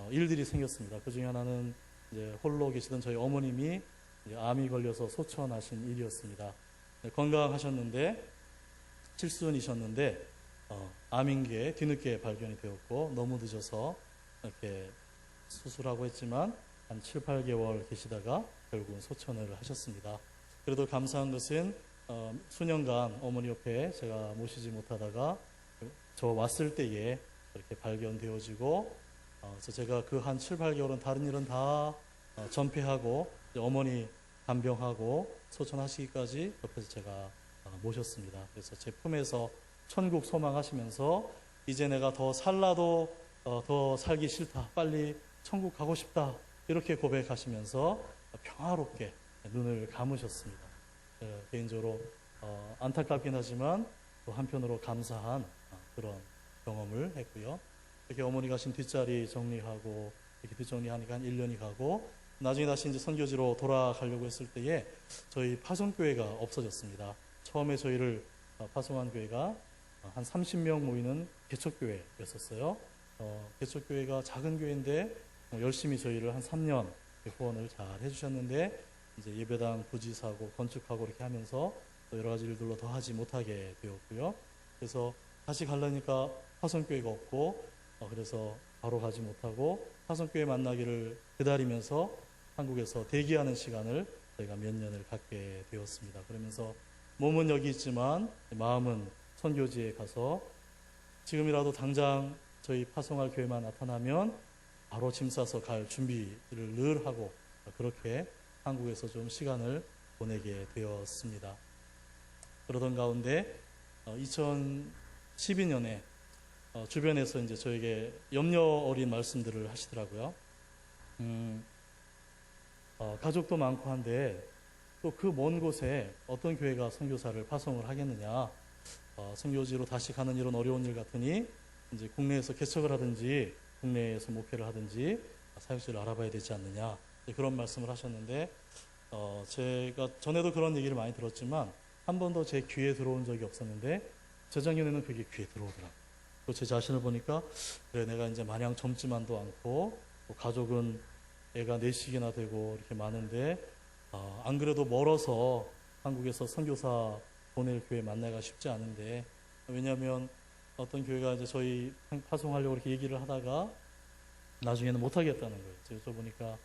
일들이 생겼습니다. 그 중에 하나는 이제 홀로 계시던 저희 어머님이 이제 암이 걸려서 소천하신 일이었습니다. 건강하셨는데 칠순이셨는데 암인 게 뒤늦게 발견이 되었고 너무 늦어서 이렇게 수술하고 했지만 한 7, 8개월 계시다가 결국은 소천을 하셨습니다. 그래도 감사한 것은 수년간 어머니 옆에 제가 모시지 못하다가 저 왔을 때에 이렇게 발견되어지고 제가 그 한 7, 8개월은 다른 일은 다 전폐하고 어머니 간병하고 소천하시기까지 옆에서 제가 모셨습니다. 그래서 제 품에서 천국 소망하시면서 이제 내가 더 살라도 더 살기 싫다. 빨리 천국 가고 싶다. 이렇게 고백하시면서 평화롭게 눈을 감으셨습니다. 개인적으로 안타깝긴 하지만 또 한편으로 감사한 그런 경험을 했고요. 이렇게 어머니 가신 뒷자리 정리하고 이렇게 뒷정리하니까 한 1년이 가고 나중에 다시 이제 선교지로 돌아가려고 했을 때에 저희 파송교회가 없어졌습니다. 처음에 저희를 파송한 교회가 한 30명 모이는 개척교회였었어요. 개척교회가 작은 교회인데 열심히 저희를 한 3년 후원을 잘 해주셨는데 이제 예배당 부지사고 건축하고 이렇게 하면서 또 여러 가지 일들로 더 하지 못하게 되었고요. 그래서 다시 가려니까 파송교회가 없고 그래서 바로 가지 못하고 파송교회 만나기를 기다리면서 한국에서 대기하는 시간을 저희가 몇 년을 갖게 되었습니다. 그러면서 몸은 여기 있지만 마음은 선교지에 가서 지금이라도 당장 저희 파송할 교회만 나타나면 바로 짐 싸서 갈 준비를 늘 하고 그렇게 한국에서 좀 시간을 보내게 되었습니다. 그러던 가운데 2012년에 주변에서 이제 저에게 염려 어린 말씀들을 하시더라고요. 가족도 많고 한데 또 그 먼 곳에 어떤 교회가 선교사를 파송을 하겠느냐. 선교지로 다시 가는 일은 어려운 일 같으니 이제 국내에서 개척을 하든지 국내에서 목회를 하든지 사역지를 알아봐야 되지 않느냐. 그런 말씀을 하셨는데 제가 전에도 그런 얘기를 많이 들었지만 한 번도 제 귀에 들어온 적이 없었는데 재작년에는 그게 귀에 들어오더라고요. 또 제 자신을 보니까 그래 내가 이제 마냥 젊지만도 않고 또 가족은 애가 4씩이나 되고 이렇게 많은데 안 그래도 멀어서 한국에서 선교사 보낼 교회 만나기가 쉽지 않은데 왜냐하면 어떤 교회가 이제 저희 파송하려고 이렇게 얘기를 하다가 나중에는 못하겠다는 거예요. 그래서 보니까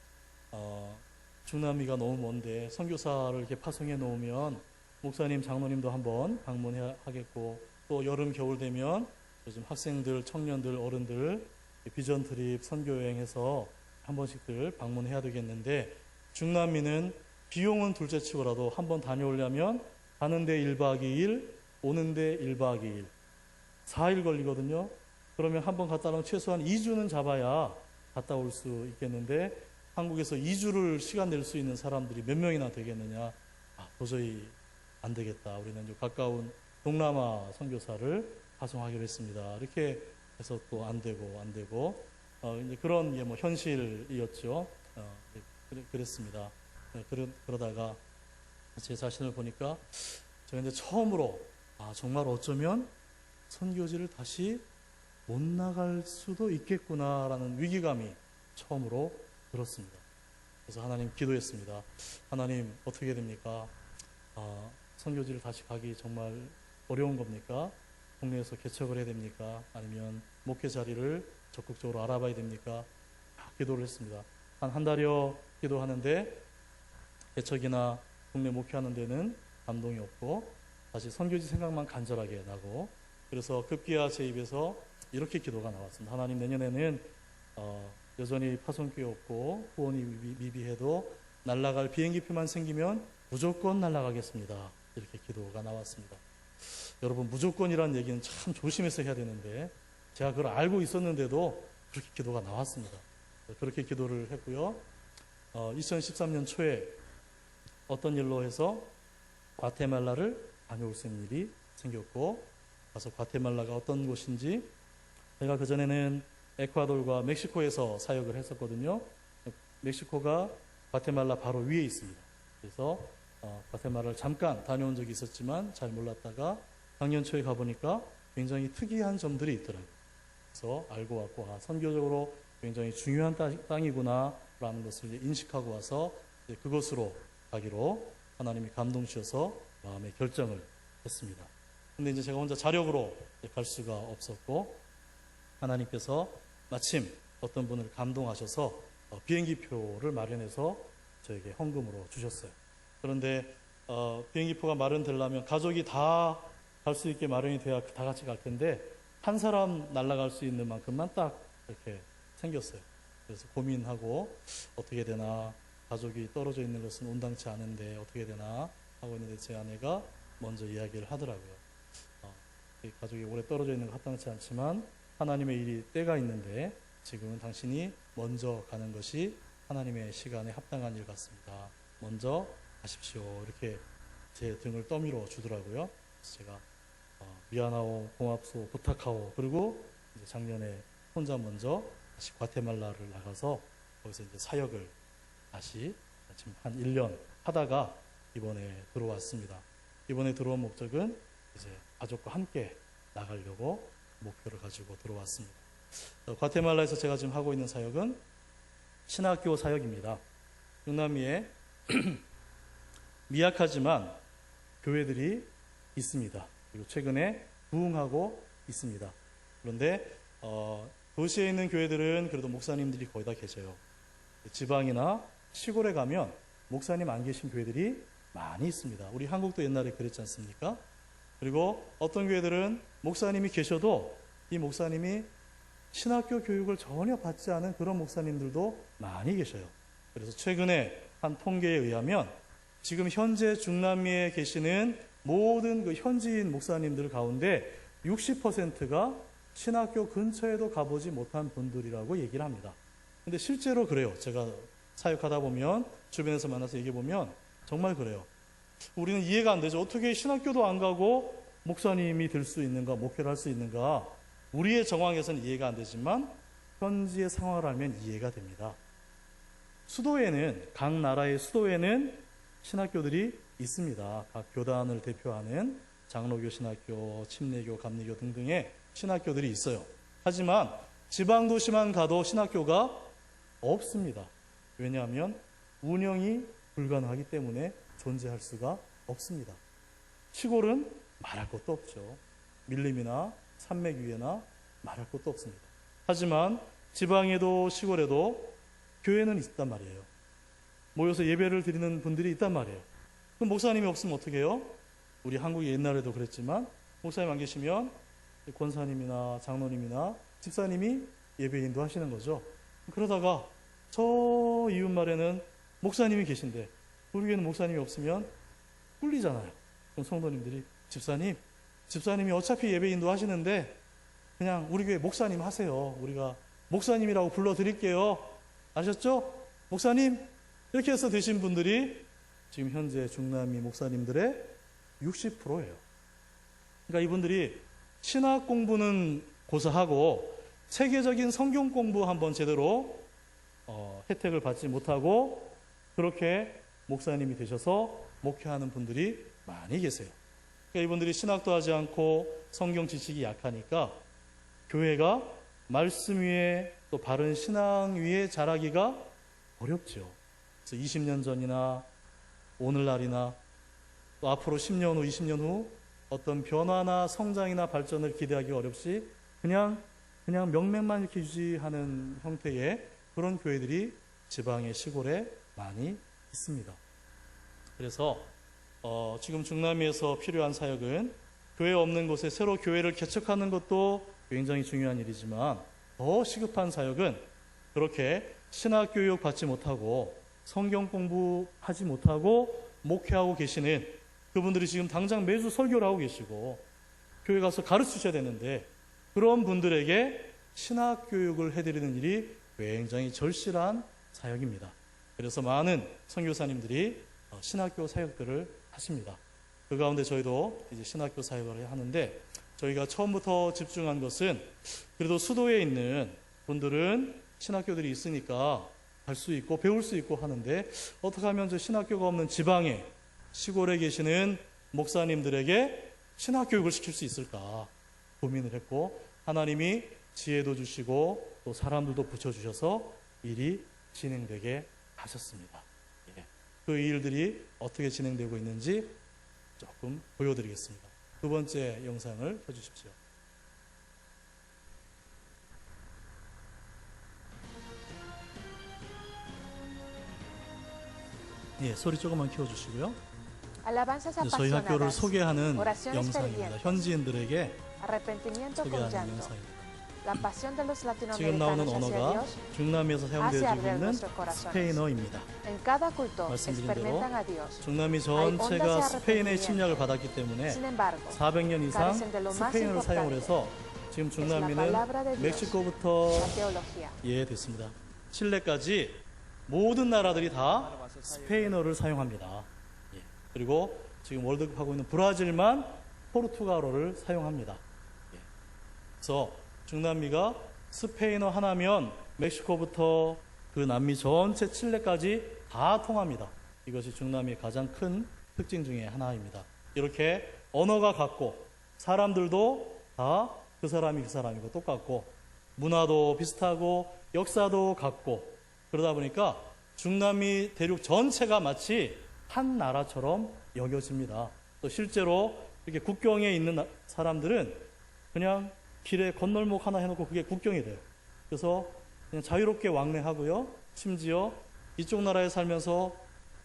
중남미가 너무 먼데 선교사를 이렇게 파송해 놓으면 목사님, 장로님도 한번 방문하겠고, 또 여름, 겨울 되면 요즘 학생들, 청년들, 어른들 비전 트립 선교여행해서 한 번씩들 방문해야 되겠는데, 중남미는 비용은 둘째치고라도 한번 다녀오려면 가는데 1박 2일, 오는데 1박 2일, 4일 걸리거든요. 그러면 한번 갔다 오면 최소한 2주는 잡아야 갔다 올 수 있겠는데, 한국에서 2주를 시간 낼 수 있는 사람들이 몇 명이나 되겠느냐. 도저히 안 되겠다. 우리는 이제 가까운 동남아 선교사를 파송하기로 했습니다. 이렇게 해서 또 안 되고, 이제 그런 게 뭐 현실이었죠. 그랬습니다. 그러다가 제 자신을 보니까 제가 이제 처음으로 정말 어쩌면 선교지를 다시 못 나갈 수도 있겠구나라는 위기감이 처음으로 들었습니다. 그래서 하나님 기도했습니다. 하나님, 어떻게 됩니까? 선교지를 다시 가기 정말 어려운 겁니까? 동네에서 개척을 해야 됩니까? 아니면 목회 자리를 적극적으로 알아봐야 됩니까? 기도를 했습니다. 한 달여 기도하는데 개척이나 동네 목회하는 데는 감동이 없고 다시 선교지 생각만 간절하게 나고, 그래서 급기야 제 입에서 이렇게 기도가 나왔습니다. 하나님, 내년에는 여전히 파송교회 없고 후원이 미비해도 날아갈 비행기표만 생기면 무조건 날아가겠습니다. 이렇게 기도가 나왔습니다. 여러분, 무조건이라는 얘기는 참 조심해서 해야 되는데 제가 그걸 알고 있었는데도 그렇게 기도가 나왔습니다. 그렇게 기도를 했고요. 2013년 초에 어떤 일로 해서 과테말라를 다녀올 수 있는 일이 생겼고, 가서 과테말라가 어떤 곳인지, 제가 그전에는 에콰도르와 멕시코에서 사역을 했었거든요. 멕시코가 과테말라 바로 위에 있습니다. 그래서 과테말라를 잠깐 다녀온 적이 있었지만 잘 몰랐다가 작년 초에 가보니까 굉장히 특이한 점들이 있더라고요. 그래서 알고 왔고, 선교적으로 굉장히 중요한 땅이구나 라는 것을 인식하고 와서 그곳으로 가기로 하나님이 감동 주셔서 마음의 결정을 했습니다. 근데 이제 제가 혼자 자력으로 갈 수가 없었고, 하나님께서 마침 어떤 분을 감동하셔서 비행기표를 마련해서 저에게 헌금으로 주셨어요. 그런데 비행기표가 마련되려면 가족이 다 갈 수 있게 마련이 돼야 다 같이 갈 텐데, 한 사람 날아갈 수 있는 만큼만 딱 이렇게 생겼어요. 그래서 고민하고 어떻게 되나, 가족이 떨어져 있는 것은 온당치 않은데 어떻게 되나 하고 있는데 제 아내가 먼저 이야기를 하더라고요. 가족이 오래 떨어져 있는 거 합당치 않지만 하나님의 일이 때가 있는데 지금은 당신이 먼저 가는 것이 하나님의 시간에 합당한 일 같습니다. 먼저 가십시오. 이렇게 제 등을 떠밀어 주더라고요. 그래서 제가 미안하오, 고맙소, 부탁하오. 그리고 이제 작년에 혼자 먼저 다시 과테말라를 나가서 거기서 이제 사역을 다시 지금 한 1년 하다가 이번에 들어왔습니다. 이번에 들어온 목적은 이제 가족과 함께 나가려고 목표를 가지고 들어왔습니다. 과테말라에서 제가 지금 하고 있는 사역은 신학교 사역입니다. 중남미에 미약하지만 교회들이 있습니다. 그리고 최근에 부흥하고 있습니다. 그런데 도시에 있는 교회들은 그래도 목사님들이 거의 다 계셔요. 지방이나 시골에 가면 목사님 안 계신 교회들이 많이 있습니다. 우리 한국도 옛날에 그랬지 않습니까? 그리고 어떤 교회들은 목사님이 계셔도 이 목사님이 신학교 교육을 전혀 받지 않은 그런 목사님들도 많이 계셔요. 그래서 최근에 한 통계에 의하면 지금 현재 중남미에 계시는 모든 그 현지인 목사님들 가운데 60%가 신학교 근처에도 가보지 못한 분들이라고 얘기를 합니다. 근데 실제로 그래요. 제가 사역하다 보면 주변에서 만나서 얘기해 보면 정말 그래요. 우리는 이해가 안 되죠. 어떻게 신학교도 안 가고 목사님이 될 수 있는가, 목회를 할 수 있는가. 우리의 정황에서는 이해가 안 되지만 현지의 상황을 알면 이해가 됩니다. 수도에는, 각 나라의 수도에는 신학교들이 있습니다. 각 교단을 대표하는 장로교 신학교, 침례교, 감리교 등등의 신학교들이 있어요. 하지만 지방도시만 가도 신학교가 없습니다. 왜냐하면 운영이 불가능하기 때문에 존재할 수가 없습니다. 시골은 말할 것도 없죠. 밀림이나 산맥 위에나 말할 것도 없습니다. 하지만 지방에도 시골에도 교회는 있단 말이에요. 모여서 예배를 드리는 분들이 있단 말이에요. 그럼 목사님이 없으면 어떻게 해요? 우리 한국이 옛날에도 그랬지만 목사님 안 계시면 권사님이나 장로님이나 집사님이 예배 인도하시는 거죠. 그러다가 저 이웃 말에는 목사님이 계신데 우리 교회는 목사님이 없으면 꿀리잖아요. 그럼 성도님들이 집사님이 어차피 예배 인도하시는데 그냥 우리 교회 목사님 하세요. 우리가 목사님이라고 불러드릴게요. 아셨죠? 목사님? 이렇게 해서 되신 분들이 지금 현재 중남미 목사님들의 60%예요. 그러니까 이분들이 신학 공부는 고사하고 체계적인 성경 공부 한번 제대로 혜택을 받지 못하고 그렇게 목사님이 되셔서 목회하는 분들이 많이 계세요. 그러니까 이분들이 신학도 하지 않고 성경 지식이 약하니까 교회가 말씀 위에 또 바른 신앙 위에 자라기가 어렵죠. 그래서 20년 전이나 오늘날이나 또 앞으로 10년 후, 20년 후 어떤 변화나 성장이나 발전을 기대하기 어렵시 그냥 명맥만 이렇게 유지하는 형태의 그런 교회들이 지방의 시골에 많이 있습니다. 그래서 지금 중남미에서 필요한 사역은 교회 없는 곳에 새로 교회를 개척하는 것도 굉장히 중요한 일이지만 더 시급한 사역은 그렇게 신학 교육 받지 못하고 성경 공부하지 못하고 목회하고 계시는 그분들이 지금 당장 매주 설교를 하고 계시고 교회 가서 가르치셔야 되는데 그런 분들에게 신학 교육을 해드리는 일이 굉장히 절실한 사역입니다. 그래서 많은 선교사님들이 신학교 사역들을 하십니다. 그 가운데 저희도 이제 신학교 사역을 하는데 저희가 처음부터 집중한 것은 그래도 수도에 있는 분들은 신학교들이 있으니까 갈 수 있고 배울 수 있고 하는데 어떻게 하면 저 신학교가 없는 지방에 시골에 계시는 목사님들에게 신학교육을 시킬 수 있을까 고민을 했고 하나님이 지혜도 주시고 또 사람들도 붙여주셔서 일이 진행되게 하셨습니다. 그 일들이 어떻게 진행되고 있는지 조금 보여드리겠습니다. 두 번째 영상을 켜주십시오. 소리 조금만 키워주시고요. Alabanzas 저희 학교를 apasionadas, 소개하는 oraciones 영상입니다. fervientes, 현지인들에게 arrepentimiento con 소개하는 llanto, 영상입니다. la pasión de los 지금 나오는 latinoamericanos hacia 언어가 Dios. 중남미에서 사용되어지고 있는 스페인어입니다. En cada culto 말씀드린 대로 experimentan a Dios. 중남미 전체가 스페인의 침략을 받았기 때문에 Sin embargo, 400년 이상 carecen de lo más 스페인어를 사용을 importante, 해서 지금 중남미는 멕시코부터 la teología. 됐습니다. 칠레까지 모든 나라들이 다 스페인어를 사용합니다. 그리고 지금 월드컵 하고 있는 브라질만 포르투갈어를 사용합니다. 그래서 중남미가 스페인어 하나면 멕시코부터 그 남미 전체 칠레까지 다 통합니다. 이것이 중남미의 가장 큰 특징 중에 하나입니다. 이렇게 언어가 같고 사람들도 다 그 사람이 그 사람이고 똑같고 문화도 비슷하고 역사도 같고 그러다 보니까 중남미 대륙 전체가 마치 한 나라처럼 여겨집니다. 또 실제로 이렇게 국경에 있는 사람들은 그냥 길에 건널목 하나 해놓고 그게 국경이 돼요. 그래서 그냥 자유롭게 왕래하고요. 심지어 이쪽 나라에 살면서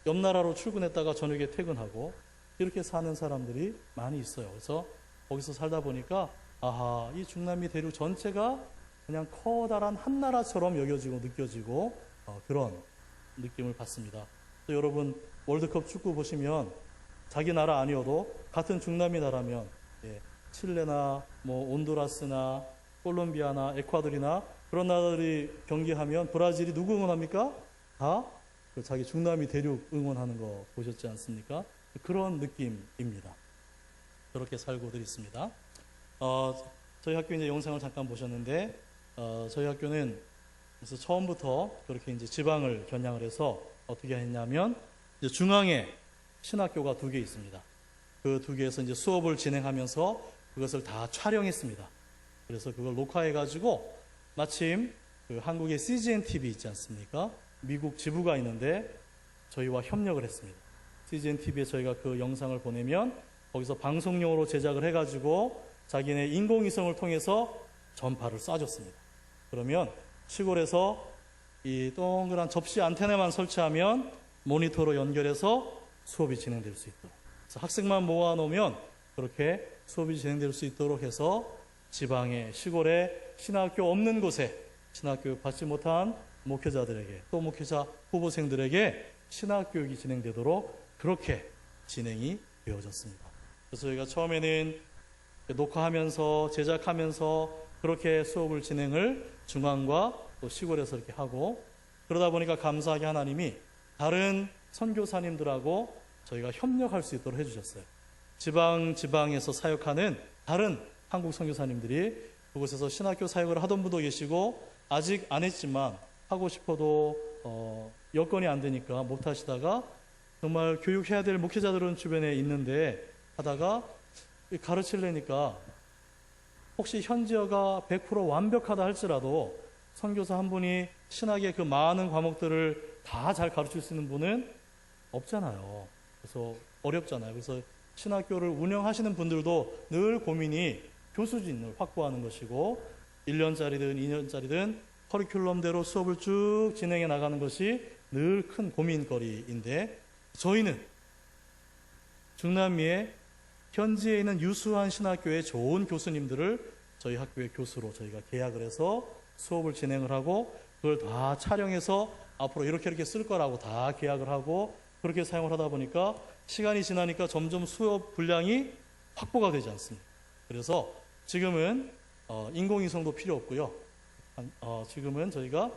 옆 나라로 출근했다가 저녁에 퇴근하고 이렇게 사는 사람들이 많이 있어요. 그래서 거기서 살다 보니까 아하, 이 중남미 대륙 전체가 그냥 커다란 한 나라처럼 여겨지고 느껴지고 그런 느낌을 받습니다. 또 여러분 월드컵 축구 보시면 자기 나라 아니어도 같은 중남미 나라면 칠레나 뭐 온두라스나 콜롬비아나 에콰도르나 그런 나라들이 경기하면 브라질이 누구 응원합니까? 다 자기 중남미 대륙 응원하는 거 보셨지 않습니까? 그런 느낌입니다. 그렇게 살고들 있습니다. 저희 학교 이제 영상을 잠깐 보셨는데 저희 학교는 그래서 처음부터 그렇게 이제 지방을 겨냥을 해서 어떻게 했냐면 이제 중앙에 신학교가 2개 있습니다. 그 2개에서 이제 수업을 진행하면서 그것을 다 촬영했습니다. 그래서 그걸 녹화해가지고 마침 그 한국의 CGN TV 있지 않습니까? 미국 지부가 있는데 저희와 협력을 했습니다. CGN TV에 저희가 그 영상을 보내면 거기서 방송용으로 제작을 해가지고 자기네 인공위성을 통해서 전파를 쏴줬습니다. 그러면 시골에서 이 동그란 접시 안테나만 설치하면 모니터로 연결해서 수업이 진행될 수 있도록. 그래서 학생만 모아놓으면 그렇게 수업이 진행될 수 있도록 해서 지방의 시골에 신학교 없는 곳에 신학교육 받지 못한 목회자들에게 또 목회자 후보생들에게 신학교육이 진행되도록 그렇게 진행이 되어졌습니다. 그래서 저희가 처음에는 녹화하면서 제작하면서 그렇게 수업을 진행을 중앙과 또 시골에서 이렇게 하고 그러다 보니까 감사하게 하나님이 다른 선교사님들하고 저희가 협력할 수 있도록 해주셨어요. 지방에서 사역하는 다른 한국 선교사님들이 그곳에서 신학교 사역을 하던 분도 계시고 아직 안 했지만 하고 싶어도 여건이 안 되니까 못 하시다가 정말 교육해야 될 목회자들은 주변에 있는데 하다가 가르치려니까 혹시 현지어가 100% 완벽하다 할지라도 선교사 한 분이 신학의 그 많은 과목들을 다 잘 가르칠 수 있는 분은 없잖아요. 그래서 어렵잖아요. 그래서 신학교를 운영하시는 분들도 늘 고민이 교수진을 확보하는 것이고 1년짜리든 2년짜리든 커리큘럼대로 수업을 쭉 진행해 나가는 것이 늘 큰 고민거리인데 저희는 중남미의 현지에 있는 유수한 신학교의 좋은 교수님들을 저희 학교의 교수로 저희가 계약을 해서 수업을 진행을 하고 그걸 다 촬영해서 앞으로 이렇게 쓸 거라고 다 계약을 하고 그렇게 사용을 하다 보니까 시간이 지나니까 점점 수업 분량이 확보가 되지 않습니다. 그래서 지금은 인공위성도 필요 없고요. 지금은 저희가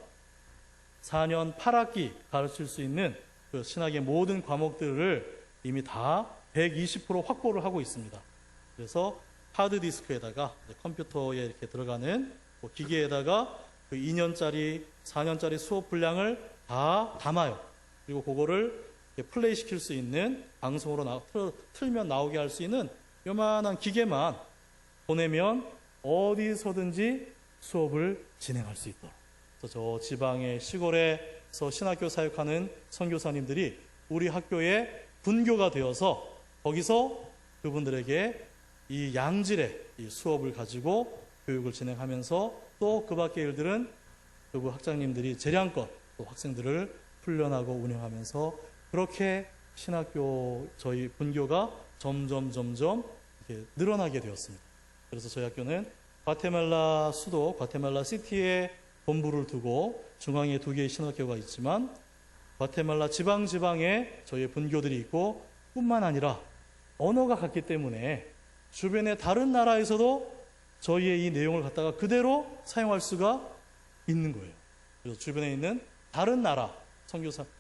4년 8학기 가르칠 수 있는 그 신학의 모든 과목들을 이미 다 120% 확보를 하고 있습니다. 그래서 하드디스크에다가 컴퓨터에 이렇게 들어가는 기계에다가 그 2년짜리, 4년짜리 수업 분량을 다 담아요. 그리고 그거를 플레이 시킬 수 있는 방송으로 틀면 나오게 할 수 있는 요만한 기계만 보내면 어디서든지 수업을 진행할 수 있도록. 그래서 저 지방의 시골에서 신학교 사역하는 선교사님들이 우리 학교의 분교가 되어서 거기서 그분들에게 이 양질의 이 수업을 가지고 교육을 진행하면서 또 그 밖의 일들은 그부 학장님들이 재량껏 또 학생들을 훈련하고 운영하면서 그렇게 신학교 저희 분교가 점점 이렇게 늘어나게 되었습니다. 그래서 저희 학교는 과테말라 수도 과테말라 시티에 본부를 두고 중앙에 2개의 신학교가 있지만 과테말라 지방에 저희의 분교들이 있고 뿐만 아니라 언어가 같기 때문에 주변의 다른 나라에서도 저희의 이 내용을 갖다가 그대로 사용할 수가 있는 거예요. 그래서 주변에 있는 다른 나라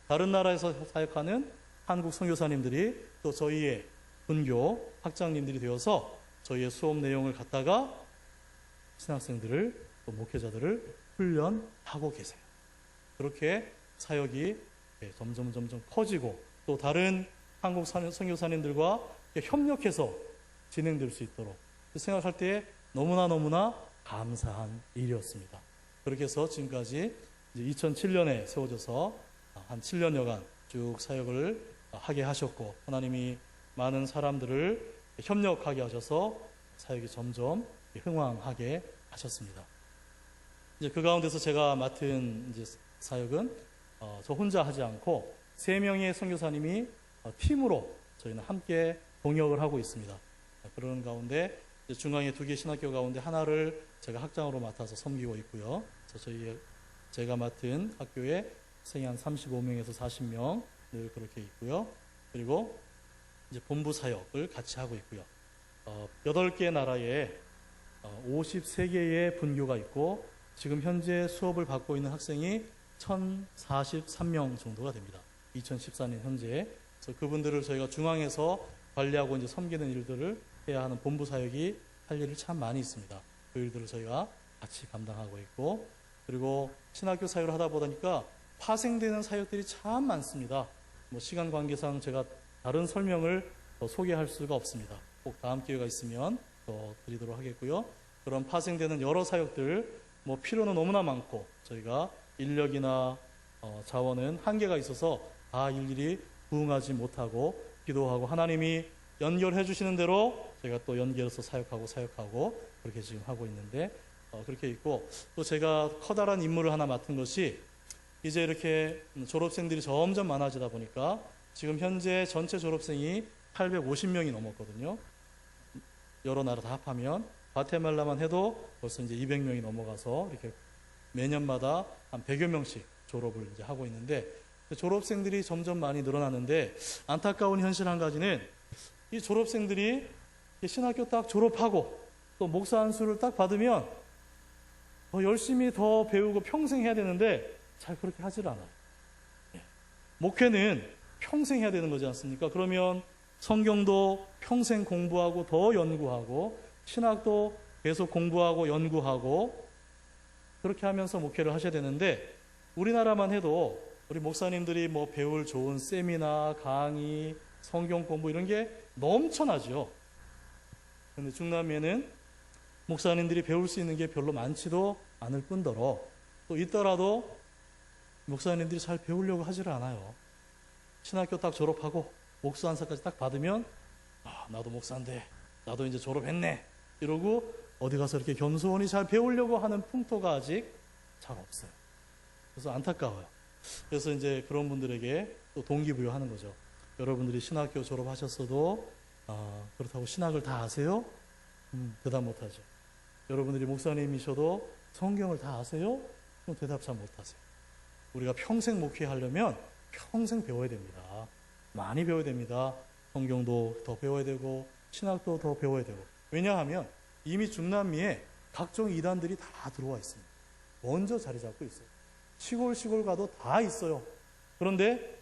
다른 나라에서 사역하는 한국 선교사님들이 또 저희의 분교 학장님들이 되어서 저희의 수업 내용을 갖다가 신학생들을 또 목회자들을 훈련하고 계세요. 그렇게 사역이 점점 커지고 또 다른 한국 선교사님들과 협력해서 진행될 수 있도록 생각할 때에 너무나 감사한 일이었습니다. 그렇게 해서 지금까지 2007년에 세워져서 한 7년여간 쭉 사역을 하게 하셨고 하나님이 많은 사람들을 협력하게 하셔서 사역이 점점 흥왕하게 하셨습니다. 이제 그 가운데서 제가 맡은 이제 사역은 저 혼자 하지 않고 3명의 선교사님이 팀으로 저희는 함께 동역을 하고 있습니다. 그런 가운데 중앙의 2개 신학교 가운데 하나를 제가 학장으로 맡아서 섬기고 있고요. 제가 맡은 학교에 학생이 한 35명에서 40명 늘 그렇게 있고요. 그리고 이제 본부 사역을 같이 하고 있고요. 8개 나라에 53개의 분교가 있고 지금 현재 수업을 받고 있는 학생이 1,043명 정도가 됩니다. 2014년 현재. 그래서 그분들을 저희가 중앙에서 관리하고 이제 섬기는 일들을 해야 하는 본부 사역이 할 일이 참 많이 있습니다. 그 일들을 저희가 같이 감당하고 있고 그리고 신학교 사역을 하다 보니까 파생되는 사역들이 참 많습니다. 시간 관계상 제가 다른 설명을 더 소개할 수가 없습니다. 꼭 다음 기회가 있으면 더 드리도록 하겠고요. 그런 파생되는 여러 사역들 필요는 너무나 많고 저희가 인력이나 자원은 한계가 있어서 다 일일이 부응하지 못하고 기도하고 하나님이 연결해 주시는 대로 저희가 또 연결해서 사역하고 그렇게 지금 하고 있는데 그렇게 있고, 또 제가 커다란 임무를 하나 맡은 것이 이제 이렇게 졸업생들이 점점 많아지다 보니까 지금 현재 전체 졸업생이 850명이 넘었거든요. 여러 나라 다 합하면 과테말라만 해도 벌써 이제 200명이 넘어가서 이렇게 매년마다 한 100여 명씩 졸업을 이제 하고 있는데, 졸업생들이 점점 많이 늘어나는데 안타까운 현실 한 가지는 이 졸업생들이 신학교 딱 졸업하고 또 목사 안수를 딱 받으면 더 열심히 더 배우고 평생 해야 되는데 잘 그렇게 하질 않아요. 목회는 평생 해야 되는 거지 않습니까? 그러면 성경도 평생 공부하고 더 연구하고 신학도 계속 공부하고 연구하고 그렇게 하면서 목회를 하셔야 되는데, 우리나라만 해도 우리 목사님들이 뭐 배울 좋은 세미나, 강의, 성경 공부 이런 게 넘쳐나죠. 그런데 중남미에는 목사님들이 배울 수 있는 게 별로 많지도 않을 뿐더러 또 있더라도 목사님들이 잘 배우려고 하지를 않아요. 신학교 딱 졸업하고 목사 안사까지 딱 받으면 나도 목사인데 나도 이제 졸업했네 이러고 어디 가서 이렇게 겸손히 잘 배우려고 하는 풍토가 아직 잘 없어요. 그래서 안타까워요. 그래서 이제 그런 분들에게 또 동기부여하는 거죠. 여러분들이 신학교 졸업하셨어도 그렇다고 신학을 다 아세요? 대답 못하죠. 여러분들이 목사님이셔도 성경을 다 아세요? 그럼 대답 잘 못하세요. 우리가 평생 목회하려면 평생 배워야 됩니다. 많이 배워야 됩니다. 성경도 더 배워야 되고 신학도 더 배워야 되고. 왜냐하면 이미 중남미에 각종 이단들이 다 들어와 있습니다. 먼저 자리 잡고 있어요. 시골 가도 다 있어요. 그런데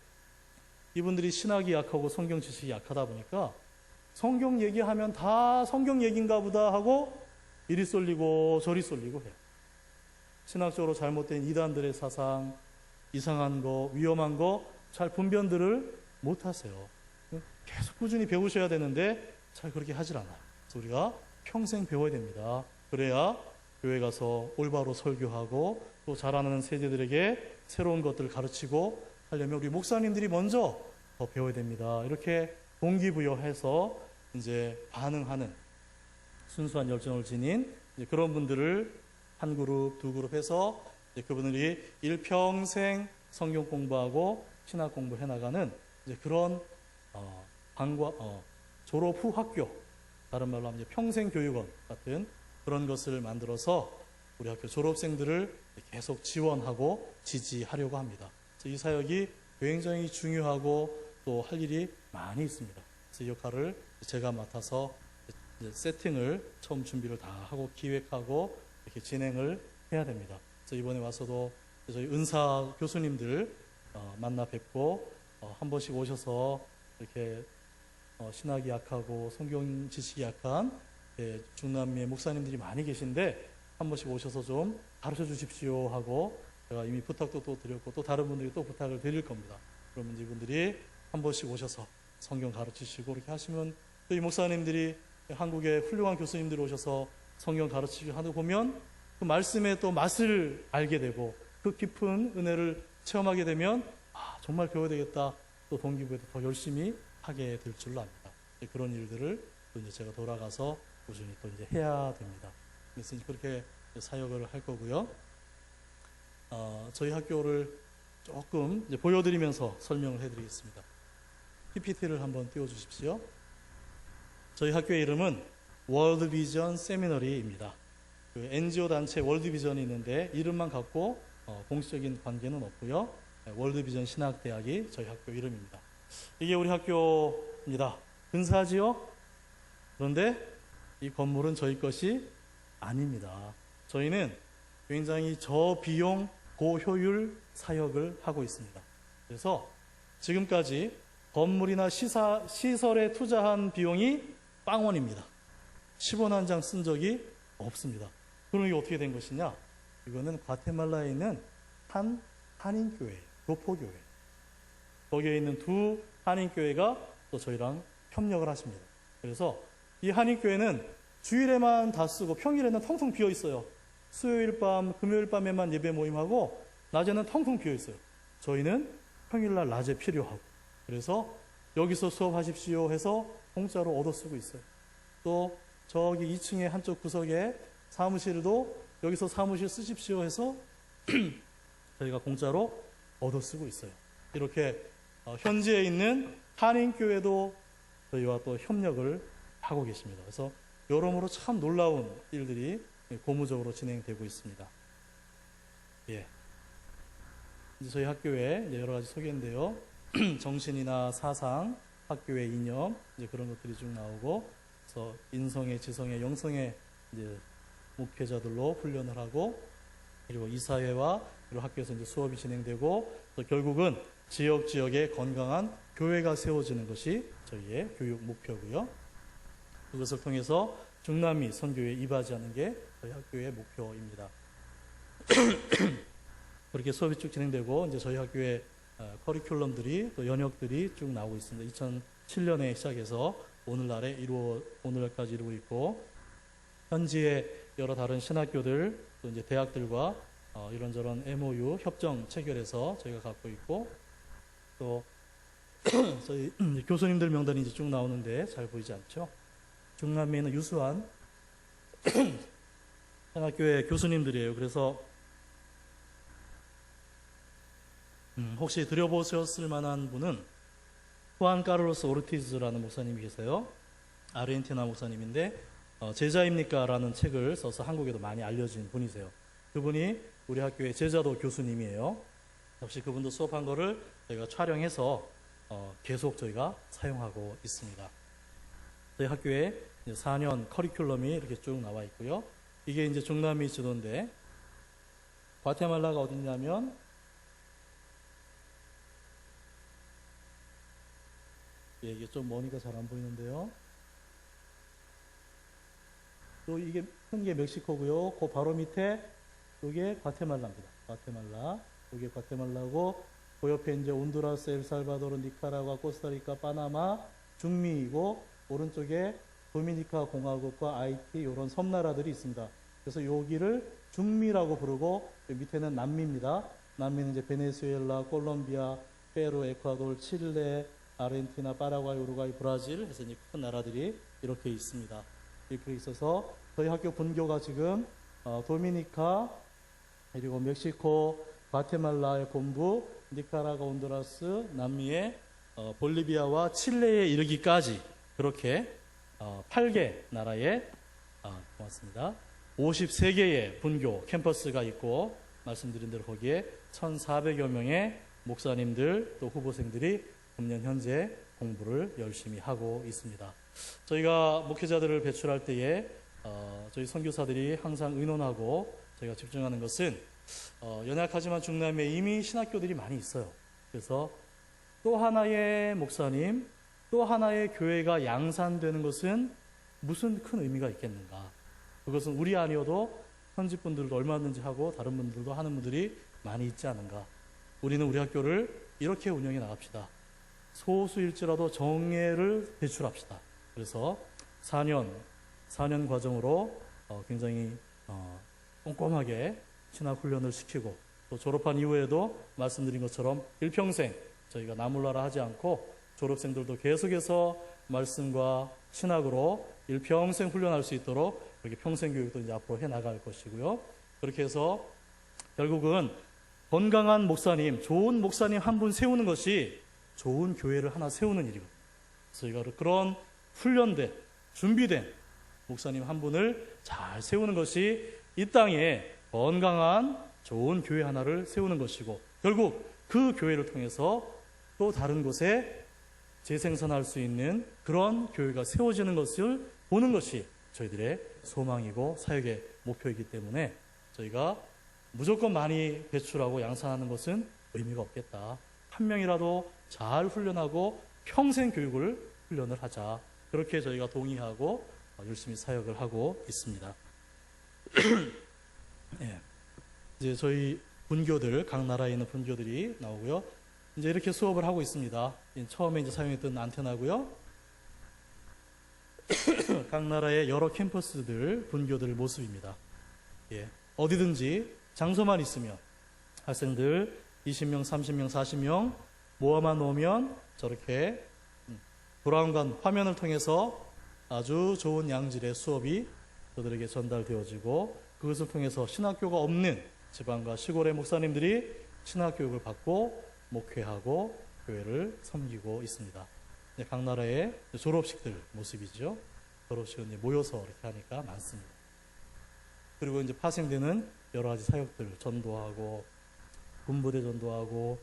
이분들이 신학이 약하고 성경 지식이 약하다 보니까 성경 얘기하면 다 성경 얘기인가 보다 하고 이리 쏠리고 저리 쏠리고 해요. 신학적으로 잘못된 이단들의 사상, 이상한 거, 위험한 거 잘 분별들을 못 하세요. 계속 꾸준히 배우셔야 되는데 잘 그렇게 하질 않아요. 그래서 우리가 평생 배워야 됩니다. 그래야 교회 가서 올바로 설교하고 또 잘하는 세대들에게 새로운 것들을 가르치고 하려면 우리 목사님들이 먼저 더 배워야 됩니다. 이렇게 동기부여해서 이제 반응하는 순수한 열정을 지닌 이제 그런 분들을 한 그룹, 두 그룹 해서 이제 그분들이 일평생 성경 공부하고 신학 공부 해나가는 이제 그런 졸업 후 학교, 다른 말로 하면 이제 평생 교육원 같은 그런 것을 만들어서 우리 학교 졸업생들을 계속 지원하고 지지하려고 합니다. 그래서 이 사역이 굉장히 중요하고 또 할 일이 많이 있습니다. 그래서 이 역할을 제가 맡아서 이제 세팅을 처음 준비를 다 하고 기획하고 이렇게 진행을 해야 됩니다. 그래서 이번에 와서도 저희 은사 교수님들 만나 뵙고 한 번씩 오셔서 이렇게 신학이 약하고 성경 지식이 약한 중남미의 목사님들이 많이 계신데 한 번씩 오셔서 좀 가르쳐 주십시오 하고 제가 이미 부탁도 또 드렸고 또 다른 분들이 또 부탁을 드릴 겁니다. 그러면 이분들이 한 번씩 오셔서 성경 가르치시고 이렇게 하시면 또 이 목사님들이 한국의 훌륭한 교수님들이 오셔서 성경 가르치기 하다 보면 그 말씀의 또 맛을 알게 되고 그 깊은 은혜를 체험하게 되면 정말 배워야 되겠다. 또 동기부여도 더 열심히 하게 될 줄로 압니다. 그런 일들을 또 이제 제가 돌아가서 꾸준히 또 이제 해야 됩니다. 그래서 그렇게 사역을 할 거고요. 저희 학교를 조금 이제 보여드리면서 설명을 해드리겠습니다. PPT를 한번 띄워주십시오. 저희 학교의 이름은 월드비전 세미너리입니다. 그 NGO 단체 월드비전이 있는데 이름만 갖고 공식적인 관계는 없고요. 월드비전 신학대학이 저희 학교 이름입니다. 이게 우리 학교입니다. 근사하지요? 그런데 이 건물은 저희 것이 아닙니다. 저희는 굉장히 저비용 고효율 사역을 하고 있습니다. 그래서 지금까지 건물이나 시설에 투자한 비용이 빵원입니다. 10원 한 장 쓴 적이 없습니다. 그럼 이게 어떻게 된 것이냐? 이거는 과테말라에 있는 한 한인교회, 교포교회. 거기에 있는 두 한인교회가 또 저희랑 협력을 하십니다. 그래서 이 한인교회는 주일에만 다 쓰고 평일에는 텅텅 비어 있어요. 수요일 밤, 금요일 밤에만 예배 모임하고 낮에는 텅텅 비어 있어요. 저희는 평일날 낮에 필요하고 그래서 여기서 수업하십시오 해서 공짜로 얻어 쓰고 있어요. 또 저기 2층의 한쪽 구석에 사무실도 여기서 사무실 쓰십시오 해서 저희가 공짜로 얻어 쓰고 있어요. 이렇게 현지에 있는 한인교회도 저희와 또 협력을 하고 계십니다. 그래서 여러모로 참 놀라운 일들이 고무적으로 진행되고 있습니다. 예. 이제 저희 학교에 이제 여러 가지 소개인데요. 정신이나 사상, 학교의 이념, 이제 그런 것들이 쭉 나오고, 그래서 인성의, 지성의, 영성의 이제 목회자들로 훈련을 하고, 그리고 이사회와 그리고 학교에서 이제 수업이 진행되고, 또 결국은 지역에 건강한 교회가 세워지는 것이 저희의 교육 목표고요. 그것을 통해서 중남미 선교에 이바지하는 게 저희 학교의 목표입니다. 그렇게 수업이 쭉 진행되고, 이제 저희 학교의 커리큘럼들이 또 연역들이 쭉 나오고 있습니다. 2007년에 시작해서 오늘날까지 이루고 있고, 현지의 여러 다른 신학교들 또 이제 대학들과 이런저런 MOU 협정 체결해서 저희가 갖고 있고, 또 저희 교수님들 명단이 이제 쭉 나오는데 잘 보이지 않죠? 중남미에 있는 유수한 신학교의 교수님들이에요. 그래서 혹시 들여보셨을 만한 분은 후안 카를로스 오르티즈라는 목사님이 계세요. 아르헨티나 목사님인데 제자입니까? 라는 책을 써서 한국에도 많이 알려진 분이세요. 그분이 우리 학교의 제자도 교수님이에요. 역시 그분도 수업한 거를 저희가 촬영해서 계속 저희가 사용하고 있습니다. 저희 학교에 4년 커리큘럼이 이렇게 쭉 나와 있고요. 이게 이제 중남미 지도인데, 과테말라가 어디냐면 이게 좀 머니까 잘 안 보이는데요. 또 이게 큰 게 멕시코고요. 그 바로 밑에 이게 과테말라입니다. 과테말라. 이게 과테말라고, 그 옆에 이제 온두라스, 엘살바도르, 니카라과, 코스타리카, 파나마, 중미이고, 오른쪽에 도미니카 공화국과 아이티 이런 섬나라들이 있습니다. 그래서 여기를 중미라고 부르고, 밑에는 남미입니다. 남미는 이제 베네수엘라, 콜롬비아, 페루, 에콰도르, 칠레, 아르헨티나, 파라과이, 우루과이, 브라질 해서 이제 큰 나라들이 이렇게 있습니다. 이렇게 있어서 저희 학교 분교가 지금 도미니카, 그리고 멕시코, 과테말라의 본부, 니카라과, 온두라스, 남미의 볼리비아와 칠레에 이르기까지 그렇게 8개 나라에 고맙습니다. 53개의 분교 캠퍼스가 있고, 말씀드린 대로 거기에 1,400여 명의 목사님들 또 후보생들이 금년 현재 공부를 열심히 하고 있습니다. 저희가 목회자들을 배출할 때에 저희 선교사들이 항상 의논하고 저희가 집중하는 것은 연약하지만 중남미에 이미 신학교들이 많이 있어요. 그래서 또 하나의 목사님, 또 하나의 교회가 양산되는 것은 무슨 큰 의미가 있겠는가. 그것은 우리 아니어도 현지 분들도 얼마든지 하고 다른 분들도 하는 분들이 많이 있지 않은가. 우리는 우리 학교를 이렇게 운영해 나갑시다. 소수일지라도 정예를 배출합시다. 그래서 4년 과정으로 굉장히 꼼꼼하게 신학훈련을 시키고, 또 졸업한 이후에도 말씀드린 것처럼 일평생 저희가 나몰라라 하지 않고 졸업생들도 계속해서 말씀과 신학으로 일평생 훈련할 수 있도록 그렇게 평생교육도 이제 앞으로 해나갈 것이고요. 그렇게 해서 결국은 건강한 목사님, 좋은 목사님 한 분 세우는 것이 좋은 교회를 하나 세우는 일이거든요. 저희가 그런 훈련된, 준비된 목사님 한 분을 잘 세우는 것이 이 땅에 건강한 좋은 교회 하나를 세우는 것이고, 결국 그 교회를 통해서 또 다른 곳에 재생산할 수 있는 그런 교회가 세워지는 것을 보는 것이 저희들의 소망이고 사역의 목표이기 때문에 저희가 무조건 많이 배출하고 양산하는 것은 의미가 없겠다. 한 명이라도 잘 훈련하고 평생 훈련을 하자. 그렇게 저희가 동의하고 열심히 사역을 하고 있습니다. 네. 이제 저희 분교들, 각 나라에 있는 분교들이 나오고요. 이제 이렇게 수업을 하고 있습니다. 처음에 이제 사용했던 안테나고요. 각 나라의 여러 캠퍼스들, 분교들 모습입니다. 예. 어디든지 장소만 있으면 학생들 20명, 30명, 40명 모아만 놓으면 저렇게 브라운관 화면을 통해서 아주 좋은 양질의 수업이 저들에게 전달되어지고, 그것을 통해서 신학교가 없는 지방과 시골의 목사님들이 신학교육을 받고 목회하고 교회를 섬기고 있습니다. 각 나라의 졸업식들 모습이죠. 졸업식은 이제 모여서 이렇게 하니까 많습니다. 그리고 이제 파생되는 여러 가지 사역들, 전도하고 군부대 전도하고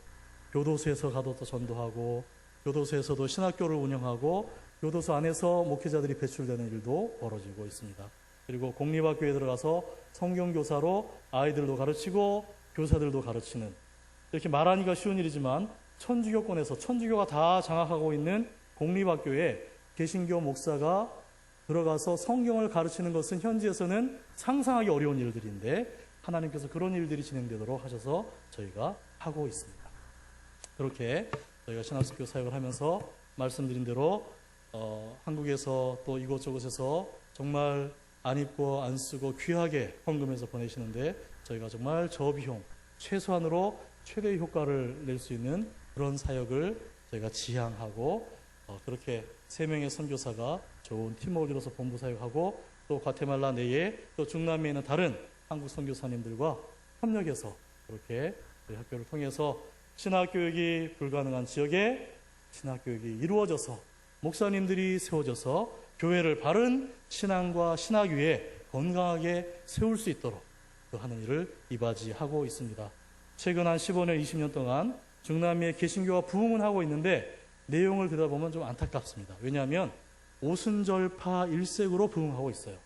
교도소에서 가도 또 전도하고 교도소에서도 신학교를 운영하고 교도소 안에서 목회자들이 배출되는 일도 벌어지고 있습니다. 그리고 공립학교에 들어가서 성경교사로 아이들도 가르치고 교사들도 가르치는, 이렇게 말하기가 쉬운 일이지만 천주교권에서 천주교가 다 장악하고 있는 공립학교에 개신교 목사가 들어가서 성경을 가르치는 것은 현지에서는 상상하기 어려운 일들인데 하나님께서 그런 일들이 진행되도록 하셔서 저희가 하고 있습니다. 그렇게 저희가 신학교 사역을 하면서 말씀드린 대로 한국에서 또 이곳저곳에서 정말 안 입고 안 쓰고 귀하게 헌금해서 보내시는데 저희가 정말 저비용 최소한으로 최대의 효과를 낼 수 있는 그런 사역을 저희가 지향하고 그렇게 3명의 선교사가 좋은 팀워크를 이뤄서 본부 사역하고 또 과테말라 내에 또 중남미에 있는 다른 한국 선교사님들과 협력해서 그렇게 저희 학교를 통해서 신학교육이 불가능한 지역에 신학교육이 이루어져서 목사님들이 세워져서 교회를 바른 신앙과 신학 위에 건강하게 세울 수 있도록 하는 일을 이바지하고 있습니다. 최근 한 15년, 20년 동안 중남미의 개신교가 부흥은 하고 있는데 내용을 들여다보면 좀 안타깝습니다. 왜냐하면 오순절파 일색으로 부흥하고 있어요.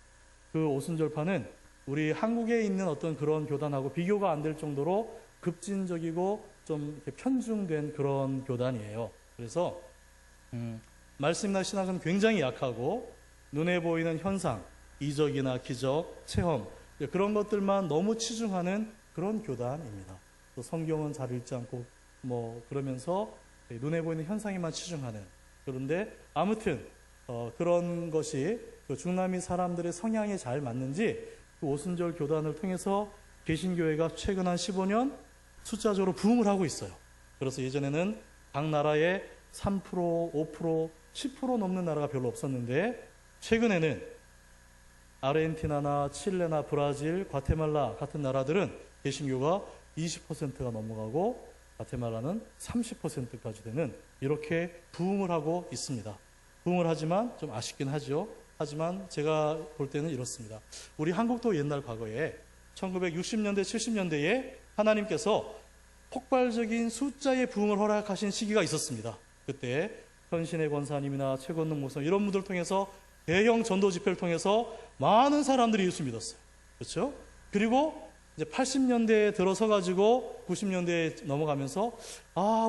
그 오순절파는 우리 한국에 있는 어떤 그런 교단하고 비교가 안 될 정도로 급진적이고 좀 이렇게 편중된 그런 교단이에요. 그래서 말씀이나 신학은 굉장히 약하고 눈에 보이는 현상, 이적이나 기적, 체험 그런 것들만 너무 치중하는 그런 교단입니다. 또 성경은 잘 읽지 않고 그러면서 눈에 보이는 현상에만 치중하는, 그런데 아무튼 그런 것이 그 중남미 사람들의 성향에 잘 맞는지 그 오순절 교단을 통해서 개신교회가 최근 한 15년 숫자적으로 부흥을 하고 있어요. 그래서 예전에는 각 나라에 3%, 5%, 10% 넘는 나라가 별로 없었는데 최근에는 아르헨티나나 칠레나 브라질, 과테말라 같은 나라들은 개신교가 20%가 넘어가고 과테말라는 30%까지 되는 이렇게 부흥을 하고 있습니다. 부흥을 하지만 좀 아쉽긴 하죠. 하지만 제가 볼 때는 이렇습니다. 우리 한국도 옛날 과거에 1960년대, 70년대에 하나님께서 폭발적인 숫자의 부흥을 허락하신 시기가 있었습니다. 그때 현신의 권사님이나 최건능 목사 이런 분들 통해서 대형 전도 집회를 통해서 많은 사람들이 예수 믿었어요. 그렇죠? 그리고 이제 80년대에 들어서 가지고 90년대에 넘어가면서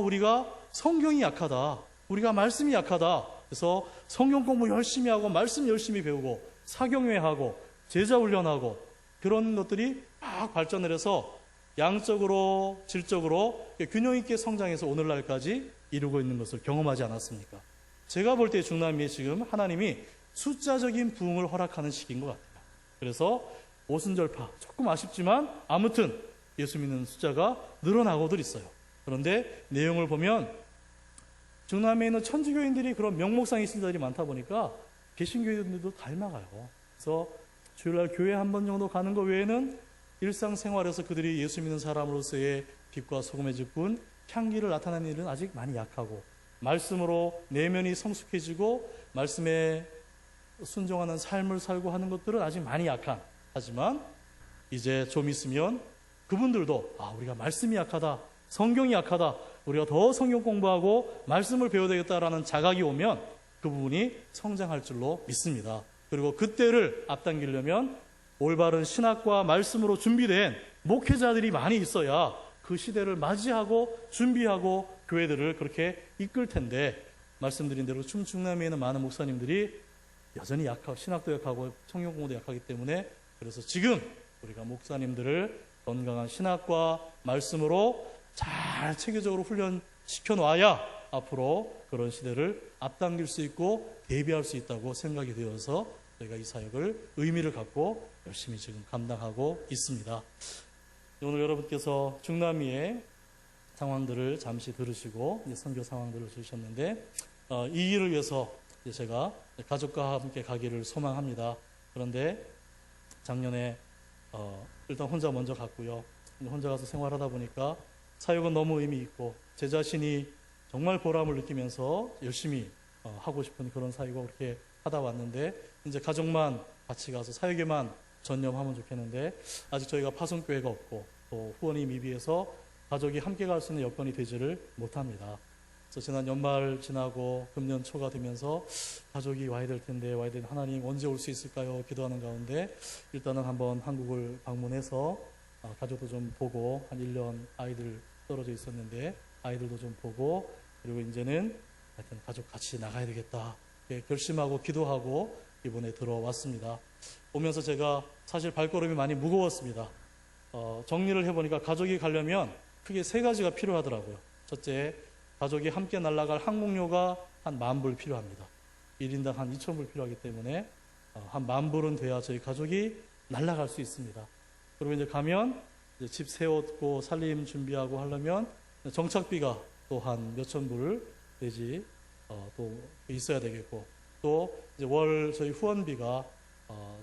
우리가 성경이 약하다. 우리가 말씀이 약하다. 그래서 성경 공부 열심히 하고 말씀 열심히 배우고 사경회하고 제자 훈련하고 그런 것들이 막 발전을 해서 양적으로 질적으로 균형 있게 성장해서 오늘날까지 이루고 있는 것을 경험하지 않았습니까? 제가 볼 때 중남미에 지금 하나님이 숫자적인 부흥을 허락하는 시기인 것 같아요. 그래서 오순절파 조금 아쉽지만 아무튼 예수 믿는 숫자가 늘어나고들 있어요. 그런데 내용을 보면 중남미에 있는 천주교인들이 그런 명목상이 있는 자들이 많다 보니까 개신교인들도 닮아가요. 그래서 주일날 교회 한 번 정도 가는 것 외에는 일상생활에서 그들이 예수 믿는 사람으로서의 빛과 소금의 즙뿐 향기를 나타내는 일은 아직 많이 약하고 말씀으로 내면이 성숙해지고 말씀에 순종하는 삶을 살고 하는 것들은 아직 많이 약한, 하지만 이제 좀 있으면 그분들도 우리가 말씀이 약하다, 성경이 약하다, 우리가 더 성경 공부하고 말씀을 배워야 되겠다라는 자각이 오면 그 부분이 성장할 줄로 믿습니다. 그리고 그때를 앞당기려면 올바른 신학과 말씀으로 준비된 목회자들이 많이 있어야 그 시대를 맞이하고 준비하고 교회들을 그렇게 이끌 텐데 말씀드린 대로 중남미에는 많은 목사님들이 여전히 약하고 신학도 약하고 성경 공부도 약하기 때문에 그래서 지금 우리가 목사님들을 건강한 신학과 말씀으로 잘 체계적으로 훈련시켜 놔야 앞으로 그런 시대를 앞당길 수 있고 대비할 수 있다고 생각이 되어서 저희가 이 사역을 의미를 갖고 열심히 지금 감당하고 있습니다. 오늘 여러분께서 중남미의 상황들을 잠시 들으시고 선교 상황들을 들으셨는데 이 일을 위해서 제가 가족과 함께 가기를 소망합니다. 그런데 작년에 일단 혼자 먼저 갔고요. 혼자 가서 생활하다 보니까 사역은 너무 의미 있고 제 자신이 정말 보람을 느끼면서 열심히 하고 싶은 그런 사역을 그렇게 하다 왔는데 이제 가족만 같이 가서 사역에만 전념하면 좋겠는데 아직 저희가 파송교회가 없고 또 후원이 미비해서 가족이 함께 갈 수 있는 여건이 되지를 못합니다. 그래서 지난 연말 지나고 금년 초가 되면서 가족이 와야 될 텐데 하나님 언제 올 수 있을까요? 기도하는 가운데 일단은 한번 한국을 방문해서 가족도 좀 보고 한 1년 아이들 떨어져 있었는데 아이들도 좀 보고 그리고 이제는 하여튼 가족 같이 나가야 되겠다 결심하고 기도하고 이번에 들어왔습니다. 오면서 제가 사실 발걸음이 많이 무거웠습니다. 정리를 해보니까 가족이 가려면 크게 3가지가 필요하더라고요. 첫째, 가족이 함께 날아갈 항공료가 한 10,000불 필요합니다. 1인당 한 2,000불 필요하기 때문에 한 10,000불은 돼야 저희 가족이 날아갈 수 있습니다. 그리고 이제 가면 이제 집 세웠고 살림 준비하고 하려면 정착비가 또 한 몇천 불 내지 또 있어야 되겠고 또 이제 월 저희 후원비가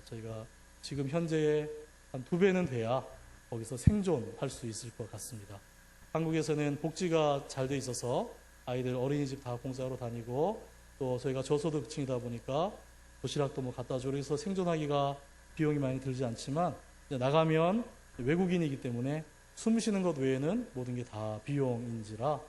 저희가 지금 현재의 한 2배는 돼야 거기서 생존할 수 있을 것 같습니다. 한국에서는 복지가 잘 돼 있어서 아이들 어린이집 다 공짜로 다니고 또 저희가 저소득층이다 보니까 도시락도 뭐 갖다 주고 그래서 생존하기가 비용이 많이 들지 않지만 이제 나가면 외국인이기 때문에 숨 쉬는 것 외에는 모든 게 다 비용인지라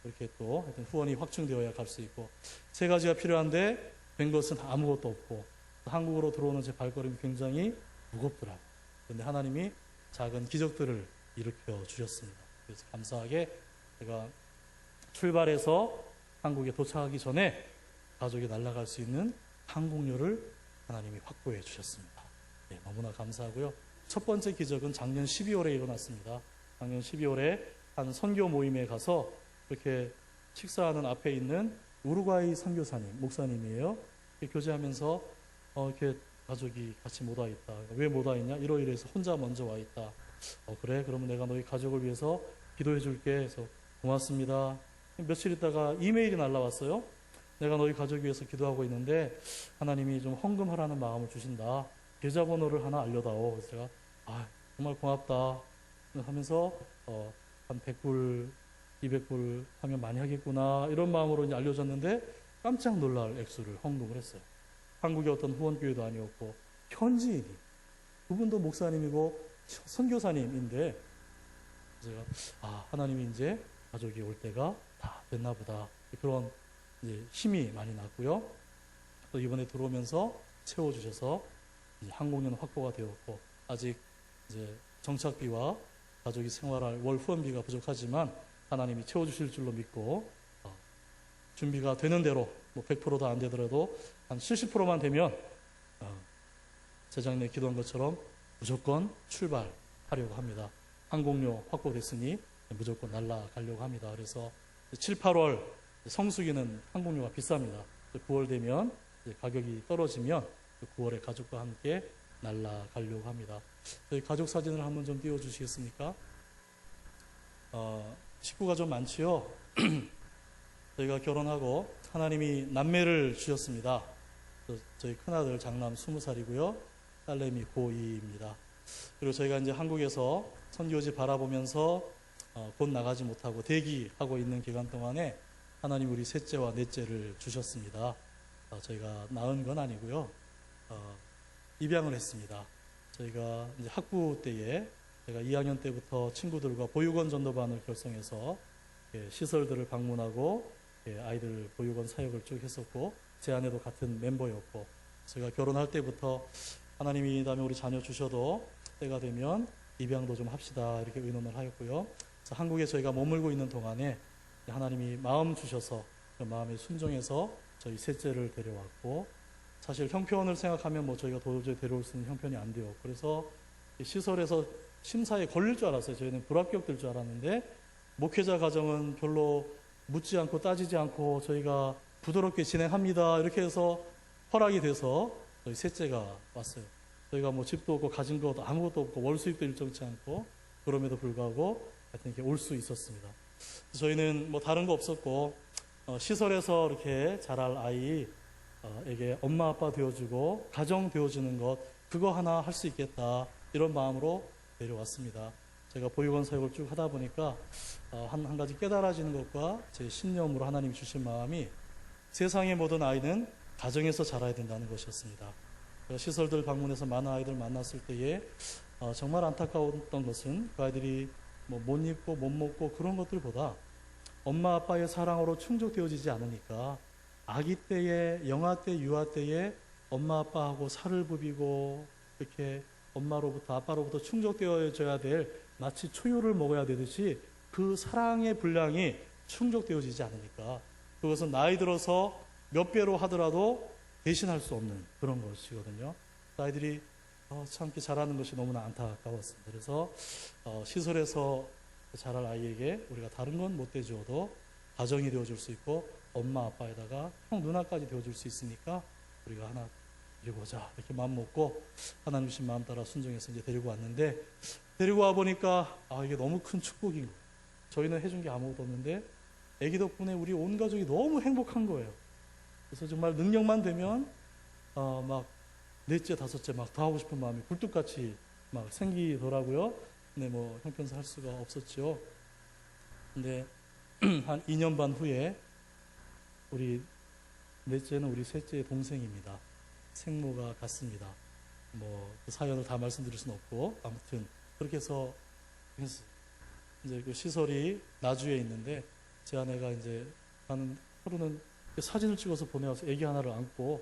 그렇게 또 하여튼 후원이 확충되어야 갈 수 있고 3가지가 필요한데 된 것은 아무것도 없고 한국으로 들어오는 제 발걸음이 굉장히 무겁더라고요. 그런데 하나님이 작은 기적들을 일으켜 주셨습니다. 그래서 감사하게 제가 출발해서 한국에 도착하기 전에 가족이 날아갈 수 있는 항공료를 하나님이 확보해 주셨습니다. 너무나 감사하고요. 첫 번째 기적은 작년 12월에 일어났습니다. 작년 12월에 한 선교 모임에 가서 이렇게 식사하는 앞에 있는 우루과이 선교사님, 목사님이에요. 교제하면서 이렇게 가족이 같이 못 와 있다. 왜 못 와 있냐? 이러이러해서 혼자 먼저 와 있다. 그래? 그러면 내가 너희 가족을 위해서 기도해 줄게. 해서 고맙습니다. 며칠 있다가 이메일이 날라왔어요. 내가 너희 가족 위해서 기도하고 있는데 하나님이 좀 헌금하라는 마음을 주신다. 계좌번호를 하나 알려다오. 그래서 제가 정말 고맙다 하면서 한 100불, 200불 하면 많이 하겠구나 이런 마음으로 이제 알려줬는데 깜짝 놀랄 액수를 헌금을 했어요. 한국의 어떤 후원교회도 아니었고 현지인이 그분도 목사님이고 선교사님인데 제가 하나님이 이제 가족이 올 때가 다 됐나 보다 그런 이제 힘이 많이 났고요. 또 이번에 들어오면서 채워주셔서 이제 항공료는 확보가 되었고 아직 이제 정착비와 가족이 생활할 월 후원비가 부족하지만 하나님이 채워주실 줄로 믿고 준비가 되는 대로 뭐 100%도 안 되더라도 한 70%만 되면 재작년에 기도한 것처럼 무조건 출발하려고 합니다. 항공료 확보됐으니 무조건 날아가려고 합니다. 그래서 7, 8월 성수기는 항공료가 비쌉니다. 9월 되면 가격이 떨어지면 9월에 가족과 함께 날아가려고 합니다. 저희 가족 사진을 한번 좀 띄워주시겠습니까? 식구가 좀 많지요. 저희가 결혼하고 하나님이 남매를 주셨습니다. 저희 큰아들 장남 20살이고요. 딸내미 고2입니다. 그리고 저희가 이제 한국에서 선교지 바라보면서 곧 나가지 못하고 대기하고 있는 기간 동안에 하나님 우리 셋째와 넷째를 주셨습니다. 저희가 낳은 건 아니고요. 입양을 했습니다. 저희가 이제 학부 때에 제가 2학년 때부터 친구들과 보육원 전도반을 결성해서 시설들을 방문하고 아이들 보육원 사역을 쭉 했었고 제 아내도 같은 멤버였고 제가 결혼할 때부터 하나님이 다음에 우리 자녀 주셔도 때가 되면 입양도 좀 합시다 이렇게 의논을 하였고요. 그래서 한국에 저희가 머물고 있는 동안에 하나님이 마음 주셔서 그 마음에 순종해서 저희 셋째를 데려왔고 사실 형편을 생각하면 뭐 저희가 도저히 데려올 수 있는 형편이 안 돼요. 그래서 시설에서 심사에 걸릴 줄 알았어요. 저희는 불합격될 줄 알았는데 목회자 가정은 별로 묻지 않고 따지지 않고 저희가 부드럽게 진행합니다. 이렇게 해서 허락이 돼서 저희 셋째가 왔어요. 저희가 뭐 집도 없고 가진 것도 아무것도 없고 월 수입도 일정치 않고 그럼에도 불구하고 하여튼 이렇게 올 수 있었습니다. 저희는 뭐 다른 거 없었고 시설에서 이렇게 자랄 아이에게 엄마 아빠 되어주고 가정 되어주는 것 그거 하나 할 수 있겠다 이런 마음으로 내려왔습니다. 제가 보육원 사역을 쭉 하다 보니까 한 가지 깨달아지는 것과 제 신념으로 하나님이 주신 마음이 세상의 모든 아이는 가정에서 자라야 된다는 것이었습니다. 시설들 방문해서 많은 아이들 만났을 때에 정말 안타까웠던 것은 그 아이들이 못 입고 못 먹고 그런 것들보다 엄마 아빠의 사랑으로 충족되어지지 않으니까 아기 때에 영아 때 유아 때에 엄마 아빠하고 살을 부비고 이렇게 엄마로부터 아빠로부터 충족되어져야 될 마치 초유를 먹어야 되듯이 그 사랑의 분량이 충족되어지지 않으니까 그것은 나이 들어서 몇 배로 하더라도 대신할 수 없는 그런 것이거든요. 아이들이 참게 자라는 것이 너무나 안타까웠습니다. 그래서 시설에서 자랄 아이에게 우리가 다른 건 못 대주어도 가정이 되어줄 수 있고 엄마 아빠에다가 형 누나까지 되어줄 수 있으니까 우리가 하나 데리고 오자 이렇게 마음 먹고 하나님 주신 마음 따라 순종해서 이제 데리고 왔는데 데리고 와 보니까 이게 너무 큰 축복인 거예요. 저희는 해준 게 아무것도 없는데 아기 덕분에 우리 온 가족이 너무 행복한 거예요. 그래서 정말 능력만 되면 막 넷째 다섯째 막 더 하고 싶은 마음이 굴뚝같이 막 생기더라고요. 근데 뭐 형편상 할 수가 없었죠. 근데 한 2년 반 후에 우리 넷째는 우리 셋째의 동생입니다. 생모가 같습니다. 뭐 그 사연을 다 말씀드릴 수는 없고 아무튼 그렇게 해서 이제 그 시설이 나주에 있는데 제 아내가 이제 가는 하루는 사진을 찍어서 보내와서 아기 하나를 안고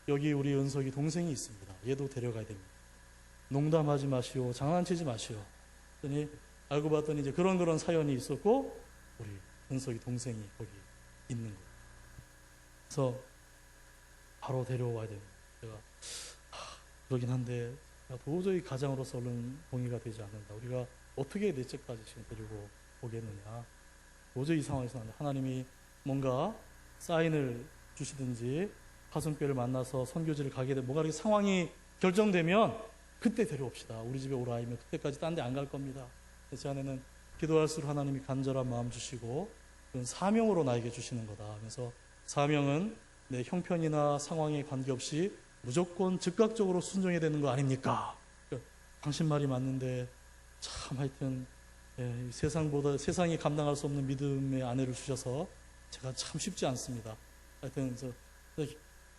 여기 우리 은석이 동생이 있습니다. 얘도 데려가야 됩니다. 농담하지 마시오. 장난치지 마시오. 그랬더니 알고 봤더니 이제 그런 사연이 있었고 우리 은석이 동생이 거기 있는 거예요. 그래서 바로 데려와야 됩니다. 제가 그러긴 한데 도저히 가장으로서 얼른 동의가 되지 않는다. 우리가 어떻게 넷째까지 지금 데리고 오겠느냐. 도저히 이 상황에서 하나님이 뭔가 사인을 주시든지 파송교회를 만나서 선교지를 가게 되면 뭔가 이렇게 상황이 결정되면 그때 데려옵시다. 우리 집에 오라 하면 그때까지 딴 데 안 갈 겁니다. 제 안에는 기도할수록 하나님이 간절한 마음 주시고 그건 사명으로 나에게 주시는 거다. 그래서 사명은 내 형편이나 상황에 관계없이 무조건 즉각적으로 순종해야 되는 거 아닙니까? 당신 말이 맞는데 참 하여튼 세상이 감당할 수 없는 믿음의 아내를 주셔서 제가 참 쉽지 않습니다. 하여튼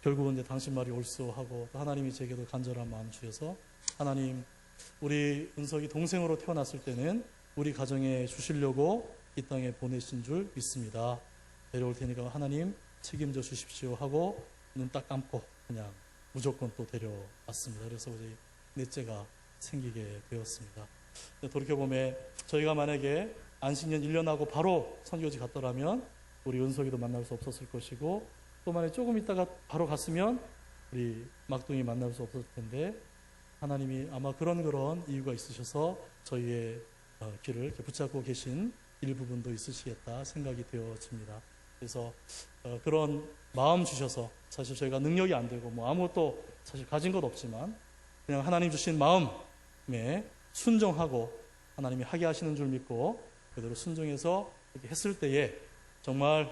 결국은 이제 당신 말이 옳소 하고 또 하나님이 제게도 간절한 마음 주셔서 하나님 우리 은석이 동생으로 태어났을 때는 우리 가정에 주시려고 이 땅에 보내신 줄 믿습니다. 데려올 테니까 하나님 책임져 주십시오 하고 눈 딱 감고 그냥 무조건 또 데려왔습니다. 그래서 우리 넷째가 생기게 되었습니다. 돌이켜보면 저희가 만약에 안식년 1년 하고 바로 선교지 갔더라면 우리 은석이도 만날 수 없었을 것이고 또 만약에 조금 있다가 바로 갔으면 우리 막둥이 만날 수 없었을 텐데 하나님이 아마 그런 이유가 있으셔서 저희의 길을 이렇게 붙잡고 계신 일부분도 있으시겠다 생각이 되어집니다. 그래서 그런 마음 주셔서 사실 저희가 능력이 안 되고 뭐 아무것도 사실 가진 것 없지만 그냥 하나님 주신 마음에 순종하고 하나님이 하게 하시는 줄 믿고 그대로 순종해서 이렇게 했을 때에 정말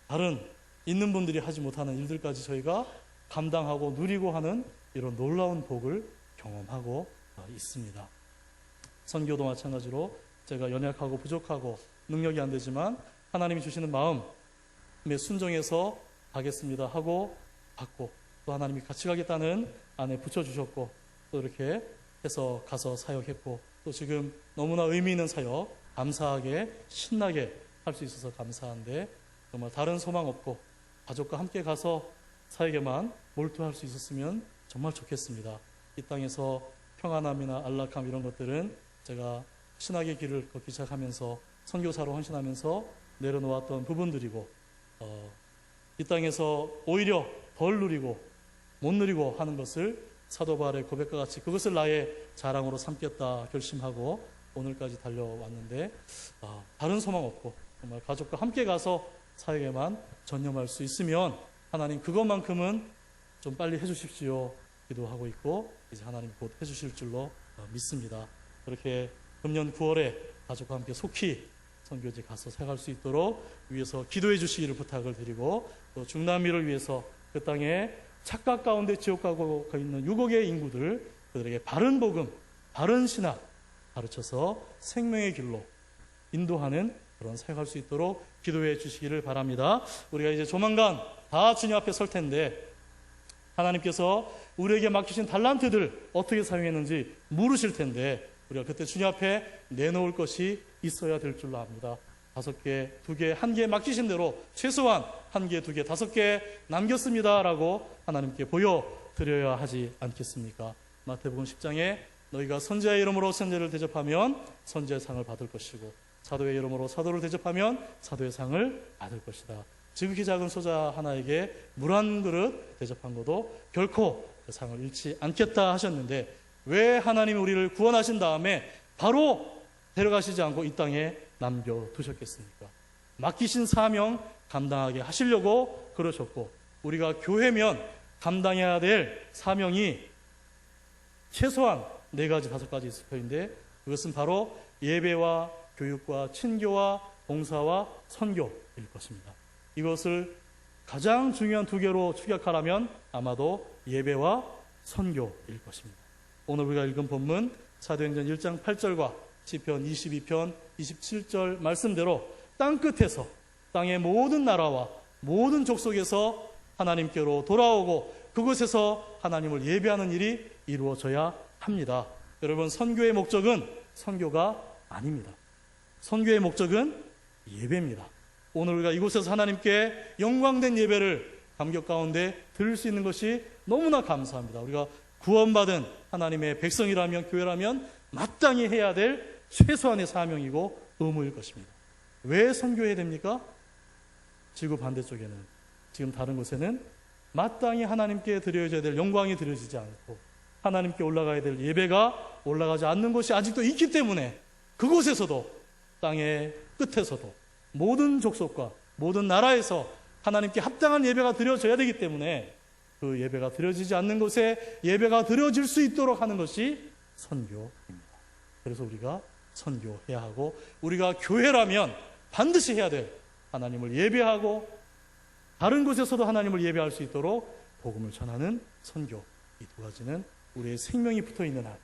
다른 있는 분들이 하지 못하는 일들까지 저희가 감당하고 누리고 하는 이런 놀라운 복을 경험하고 있습니다. 선교도 마찬가지로 제가 연약하고 부족하고 능력이 안 되지만 하나님이 주시는 마음에 순종해서 가겠습니다 하고 받고 또 하나님이 같이 가겠다는 안에 붙여주셨고 또 이렇게 해서 가서 사역했고 또 지금 너무나 의미 있는 사역 감사하게 신나게 할 수 있어서 감사한데 정말 다른 소망 없고 가족과 함께 가서 사역에만 몰두할 수 있었으면 정말 좋겠습니다. 이 땅에서 평안함이나 안락함 이런 것들은 제가 신학의 길을 걷기 시작하면서 선교사로 헌신하면서 내려놓았던 부분들이고 이 땅에서 오히려 덜 누리고 못 누리고 하는 것을 사도 바울의 고백과 같이 그것을 나의 자랑으로 삼겠다 결심하고 오늘까지 달려왔는데 다른 소망 없고 정말 가족과 함께 가서 사역에만 전념할 수 있으면 하나님 그것만큼은 좀 빨리 해주십시오 기도하고 있고 이제 하나님 곧 해주실 줄로 믿습니다. 그렇게 금년 9월에 가족과 함께 속히 선교지 가서 사역할 수 있도록 위해서 기도해 주시기를 부탁을 드리고 또 중남미를 위해서 그 땅에 착각 가운데 지옥 가고 있는 6억의 인구들 그들에게 바른 복음, 바른 신학 가르쳐서 생명의 길로 인도하는 그런 사역할 수 있도록 기도해 주시기를 바랍니다. 우리가 이제 조만간 다 주님 앞에 설 텐데 하나님께서 우리에게 맡기신 달란트들 어떻게 사용했는지 물으실 텐데 우리가 그때 주님 앞에 내놓을 것이 있어야 될 줄로 압니다. 5개, 2개, 1개 맡기신 대로 최소한 1개, 2개, 5개 남겼습니다라고 하나님께 보여드려야 하지 않겠습니까? 마태복음 10장에 너희가 선지자의 이름으로 선지자를 대접하면 선지자의 상을 받을 것이고 사도의 이름으로 사도를 대접하면 사도의 상을 받을 것이다. 지극히 작은 소자 하나에게 물 한 그릇 대접한 것도 결코 그 상을 잃지 않겠다 하셨는데 왜 하나님이 우리를 구원하신 다음에 바로 데려가시지 않고 이 땅에 남겨두셨겠습니까? 맡기신 사명 감당하게 하시려고 그러셨고 우리가 교회면 감당해야 될 사명이 최소한 4가지, 5가지 있을 터인데 그것은 바로 예배와 교육과 친교와 봉사와 선교일 것입니다. 이것을 가장 중요한 2개로 축약하라면 아마도 예배와 선교일 것입니다. 오늘 우리가 읽은 본문 사도행전 1장 8절과 시편 22편 27절 말씀대로 땅끝에서 땅의 모든 나라와 모든 족속에서 하나님께로 돌아오고 그곳에서 하나님을 예배하는 일이 이루어져야 합니다. 여러분 선교의 목적은 선교가 아닙니다. 선교의 목적은 예배입니다. 오늘 우리가 이곳에서 하나님께 영광된 예배를 감격 가운데 드릴 수 있는 것이 너무나 감사합니다. 우리가 구원받은 하나님의 백성이라면 교회라면 마땅히 해야 될 최소한의 사명이고 의무일 것입니다. 왜 선교해야 됩니까? 지구 반대쪽에는 지금 다른 곳에는 마땅히 하나님께 드려져야 될 영광이 드려지지 않고 하나님께 올라가야 될 예배가 올라가지 않는 곳이 아직도 있기 때문에 그곳에서도 땅의 끝에서도 모든 족속과 모든 나라에서 하나님께 합당한 예배가 드려져야 되기 때문에 그 예배가 드려지지 않는 곳에 예배가 드려질 수 있도록 하는 것이 선교입니다. 그래서 우리가 선교해야 하고 우리가 교회라면 반드시 해야 될 하나님을 예배하고 다른 곳에서도 하나님을 예배할 수 있도록 복음을 전하는 선교 이 2가지는 우리의 생명이 붙어있는 한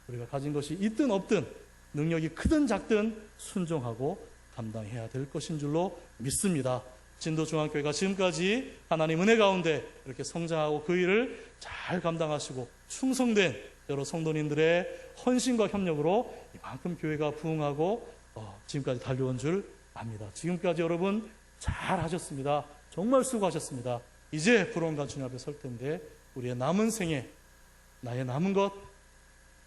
우리가 가진 것이 있든 없든 능력이 크든 작든 순종하고 감당해야 될 것인 줄로 믿습니다. 진도중앙교회가 지금까지 하나님 은혜 가운데 이렇게 성장하고 그 일을 잘 감당하시고 충성된 여러 성도님들의 헌신과 협력으로 이만큼 교회가 부흥하고 지금까지 달려온 줄 압니다. 지금까지 여러분 잘 하셨습니다. 정말 수고하셨습니다. 이제 불원과 주님 앞에 설 텐데 우리의 남은 생에 나의 남은 것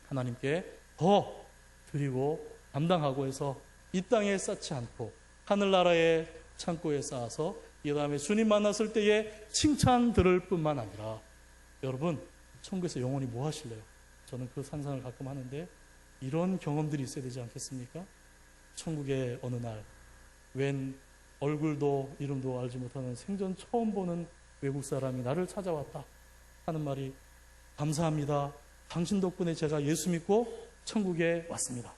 하나님께 더 드리고 감당하고 해서 이 땅에 쌓지 않고 하늘나라의 창고에 쌓아서 이 다음에 주님 만났을 때에 칭찬 들을 뿐만 아니라 여러분 천국에서 영원히 뭐 하실래요? 저는 그 상상을 가끔 하는데 이런 경험들이 있어야 되지 않겠습니까? 천국의 어느 날 웬 얼굴도 이름도 알지 못하는 생전 처음 보는 외국 사람이 나를 찾아왔다 하는 말이 감사합니다. 당신 덕분에 제가 예수 믿고 천국에 왔습니다.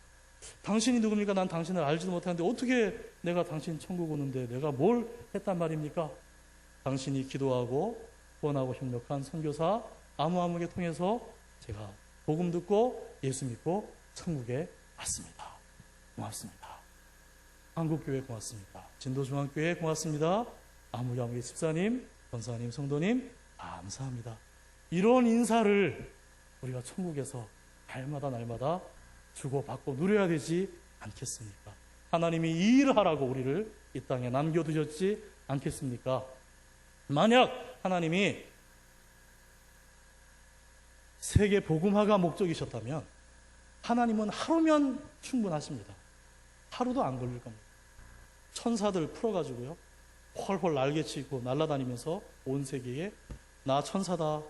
당신이 누굽니까? 난 당신을 알지도 못하는데 어떻게 내가 당신 천국 오는데 내가 뭘 했단 말입니까? 당신이 기도하고 구원하고 협력한 선교사 아무개 통해서 제가 복음 듣고 예수 믿고 천국에 왔습니다. 고맙습니다. 한국교회 고맙습니다. 진도중앙교회 고맙습니다. 아무개 집사님, 권사님, 성도님 감사합니다. 이런 인사를 우리가 천국에서 날마다 주고받고 누려야 되지 않겠습니까? 하나님이 이 일을 하라고 우리를 이 땅에 남겨두셨지 않겠습니까? 만약 하나님이 세계 복음화가 목적이셨다면 하나님은 하루면 충분하십니다. 하루도 안 걸릴 겁니다. 천사들 풀어가지고요 헐헐 날개치고 날아다니면서 온 세계에 나 천사다,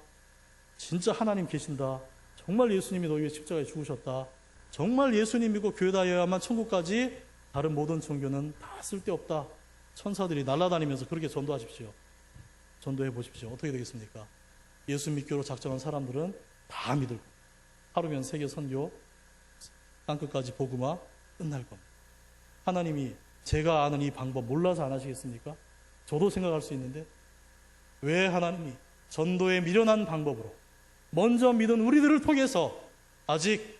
진짜 하나님 계신다, 정말 예수님이 너희 위해 십자가에 죽으셨다, 정말 예수님 믿고 교회 다녀야만 천국까지, 다른 모든 종교는 다 쓸데없다, 천사들이 날아다니면서 그렇게 전도하십시오. 전도해 보십시오. 어떻게 되겠습니까? 예수 믿기로 작정한 사람들은 다 믿을 겁니다. 하루면 세계 선교 땅끝까지 복음화 끝날 겁니다. 하나님이 제가 아는 이 방법 몰라서 안 하시겠습니까? 저도 생각할 수 있는데 왜 하나님이 전도에 미련한 방법으로 먼저 믿은 우리들을 통해서 아직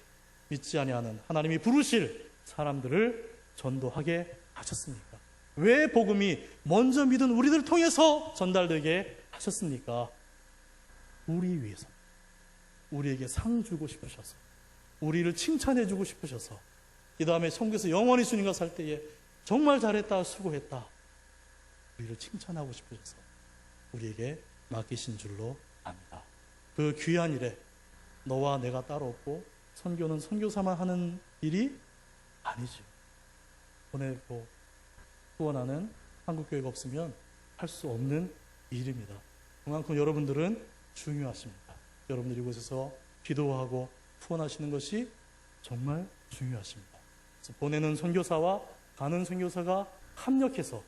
믿지 아니하는 하나님이 부르실 사람들을 전도하게 하셨습니까? 왜 복음이 먼저 믿은 우리들을 통해서 전달되게 하셨습니까? 우리 위해서, 우리에게 상 주고 싶으셔서, 우리를 칭찬해 주고 싶으셔서, 이 다음에 천국에서 영원히 주님과 살 때에 정말 잘했다, 수고했다, 우리를 칭찬하고 싶으셔서 우리에게 맡기신 줄로 압니다. 그 귀한 일에 너와 내가 따로 없고 선교는 선교사만 하는 일이 아니죠. 보내고 후원하는 한국교회가 없으면 할 수 없는 일입니다. 그만큼 여러분들은 중요하십니다. 여러분들이 이곳에서 기도하고 후원하시는 것이 정말 중요하십니다. 그래서 보내는 선교사와 가는 선교사가 합력해서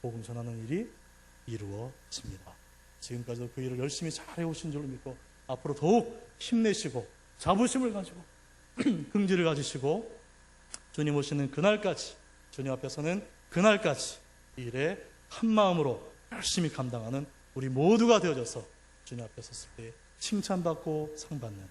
복음 전하는 일이 이루어집니다. 지금까지도 그 일을 열심히 잘해오신 줄 믿고 앞으로 더욱 힘내시고 자부심을 가지고 긍지를 가지시고 주님 오시는 그날까지, 주님 앞에서는 그날까지 이 일에 한 마음으로 열심히 감당하는 우리 모두가 되어져서 주님 앞에 섰을 때 칭찬받고 상받는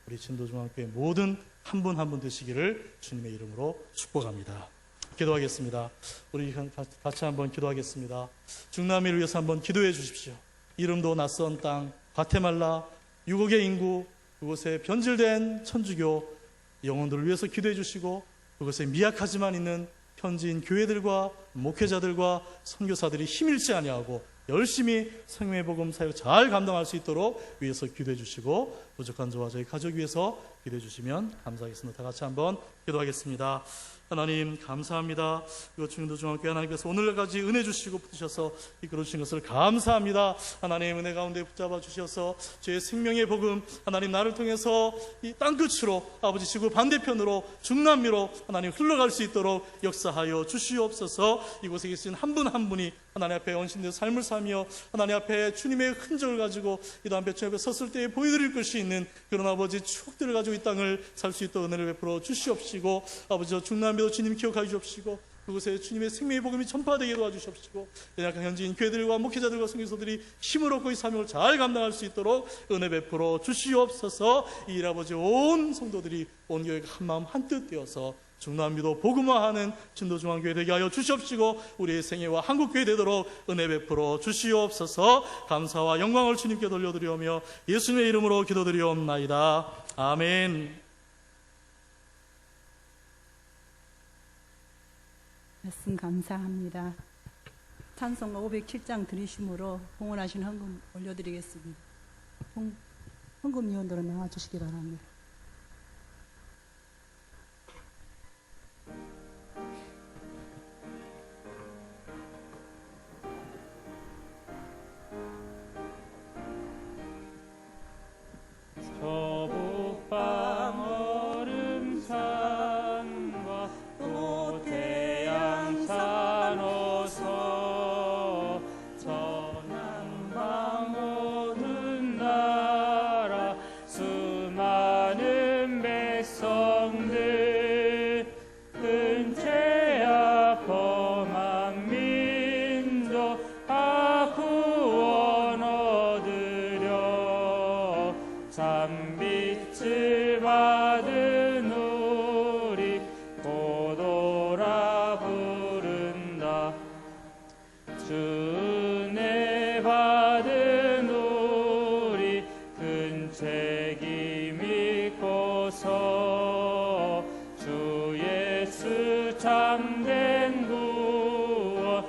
우리 진도중앙교회 모든 한 분 한 분 되시기를 주님의 이름으로 축복합니다. 기도하겠습니다. 우리 같이 한번 기도하겠습니다. 중남미를 위해서 한번 기도해 주십시오. 이름도 낯선 땅 과테말라 6억의 인구, 그곳에 변질된 천주교 영혼들을 위해서 기도해 주시고, 그곳에 미약하지만 있는 현지인 교회들과 목회자들과 선교사들이 힘일지 아니하고 열심히 성령의 복음 사역 잘 감당할 수 있도록 위해서 기도해 주시고, 부족한 저와 저희 가족 위해서 기도해 주시면 감사하겠습니다. 다 같이 한번 기도하겠습니다. 하나님 감사합니다. 이곳 중도중앙교회 하나님께서 오늘까지 은혜 주시고 붙으셔서 이끌어 주신 것을 감사합니다. 하나님 은혜 가운데 붙잡아 주셔서 제 생명의 복음, 하나님 나를 통해서 이 땅끝으로 아버지 지구 반대편으로 중남미로 하나님 흘러갈 수 있도록 역사하여 주시옵소서. 이곳에 계신 한 분 한 분이 하나님 앞에 헌신된 삶을 사며 하나님 앞에 주님의 흔적을 가지고 이 다음 주님 앞에 섰을 때에 보여드릴 것이 있는 그런 아버지 추억들을 가지고 이 땅을 살 수 있도록 은혜를 베풀어 주시옵시고, 아버지 중남미도 주님 기억하여 주옵시고, 그곳에 주님의 생명의 복음이 전파되게 도와주시옵시고, 연약한 현지인 교회들과 목회자들과 선교사들이 힘을 얻고 이 사명을 잘 감당할 수 있도록 은혜 베풀어 주시옵소서. 이 일 아버지 온 성도들이 온 교회가 한 마음 한뜻 되어서 중남미도 복음화하는 진도중앙교회 되게 하여 주시옵시고, 우리의 생애와 한국교회 되도록 은혜 베풀어 주시옵소서. 감사와 영광을 주님께 돌려드리오며 예수님의 이름으로 기도드리옵나이다. 아멘. 말씀 감사합니다. 찬송가 507장 드리심으로 봉헌하신 헌금 올려드리겠습니다. 헌금위원으로 나와주시기 바랍니다. 저북방 얼음산과 태양산 어서 전남방 모든 나라 수많은 백성들 근체야 범한 민족 구원 얻으려 참빛을 받은 우리 고도라 부른다. 주은혜 받은 우리 큰 책임 믿고서 주 예수 참된 구원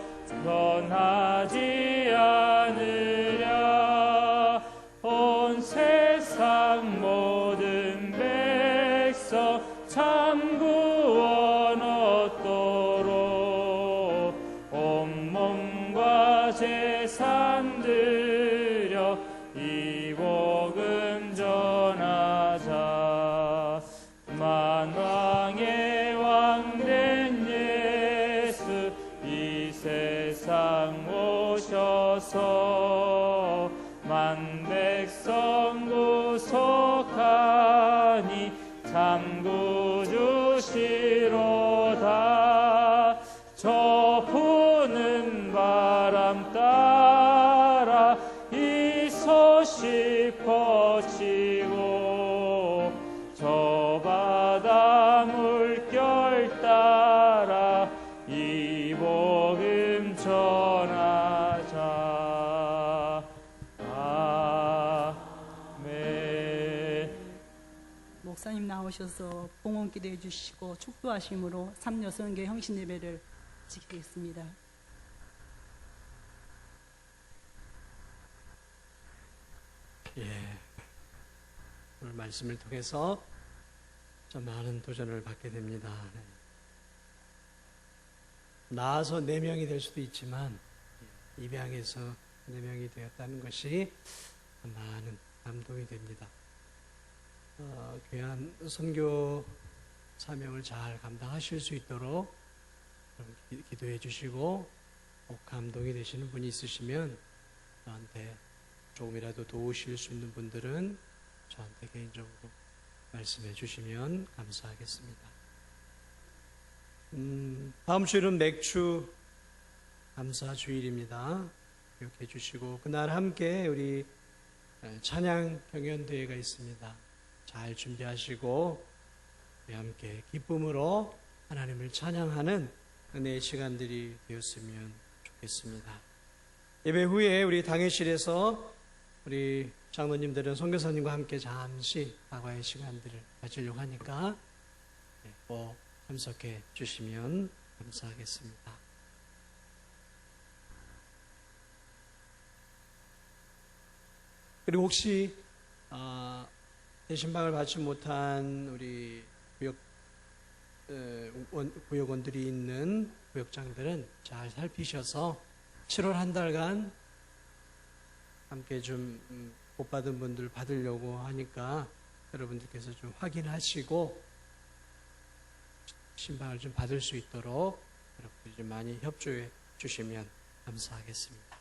변하지 않으랴. 온 세상 모든 백성 참 구원 얻도록 온몸과 재산 들여 이 복음 전하자. 만왕의 왕된 예수 이 세상 오셔서 만백성 구속하니 참 구주시로다. 저 부는 바람 따라 이 소식 퍼지고 저 바다 물결 따라 이 복음 전하자. 아멘. 목사님 나오셔서 봉헌 기도해 주시고 축도하심으로 3여 소원교회 형신 예배를 지키겠습니다. 예, 오늘 말씀을 통해서 좀 많은 도전을 받게 됩니다. 나아서 4명이 될 수도 있지만 입양해서 4명이 되었다는 것이 많은 감동이 됩니다. 귀한 선교 사명을 잘 감당하실 수 있도록 기도해 주시고 꼭 감동이 되시는 분이 있으시면 저한테 조금이라도 도우실 수 있는 분들은 저한테 개인적으로 말씀해 주시면 감사하겠습니다. 다음 주일은 맥주 감사 주일입니다. 기억해 주시고 그날 함께 우리 찬양 경연대회가 있습니다. 잘 준비하시고 우리 함께 기쁨으로 하나님을 찬양하는 은혜의 시간들이 되었으면 좋겠습니다. 예배 후에 우리 당회실에서 우리 장로님들은 선교사님과 함께 잠시 과거의 시간들을 가지려고 하니까 꼭 참석해 주시면 감사하겠습니다. 그리고 혹시 대신방을 받지 못한 우리 구역원들이 있는 구역장들은 잘 살피셔서 7월 한 달간 함께 좀 못 받은 분들 받으려고 하니까 여러분들께서 좀 확인하시고 신방을 좀 받을 수 있도록 여러분들이 좀 많이 협조해 주시면 감사하겠습니다.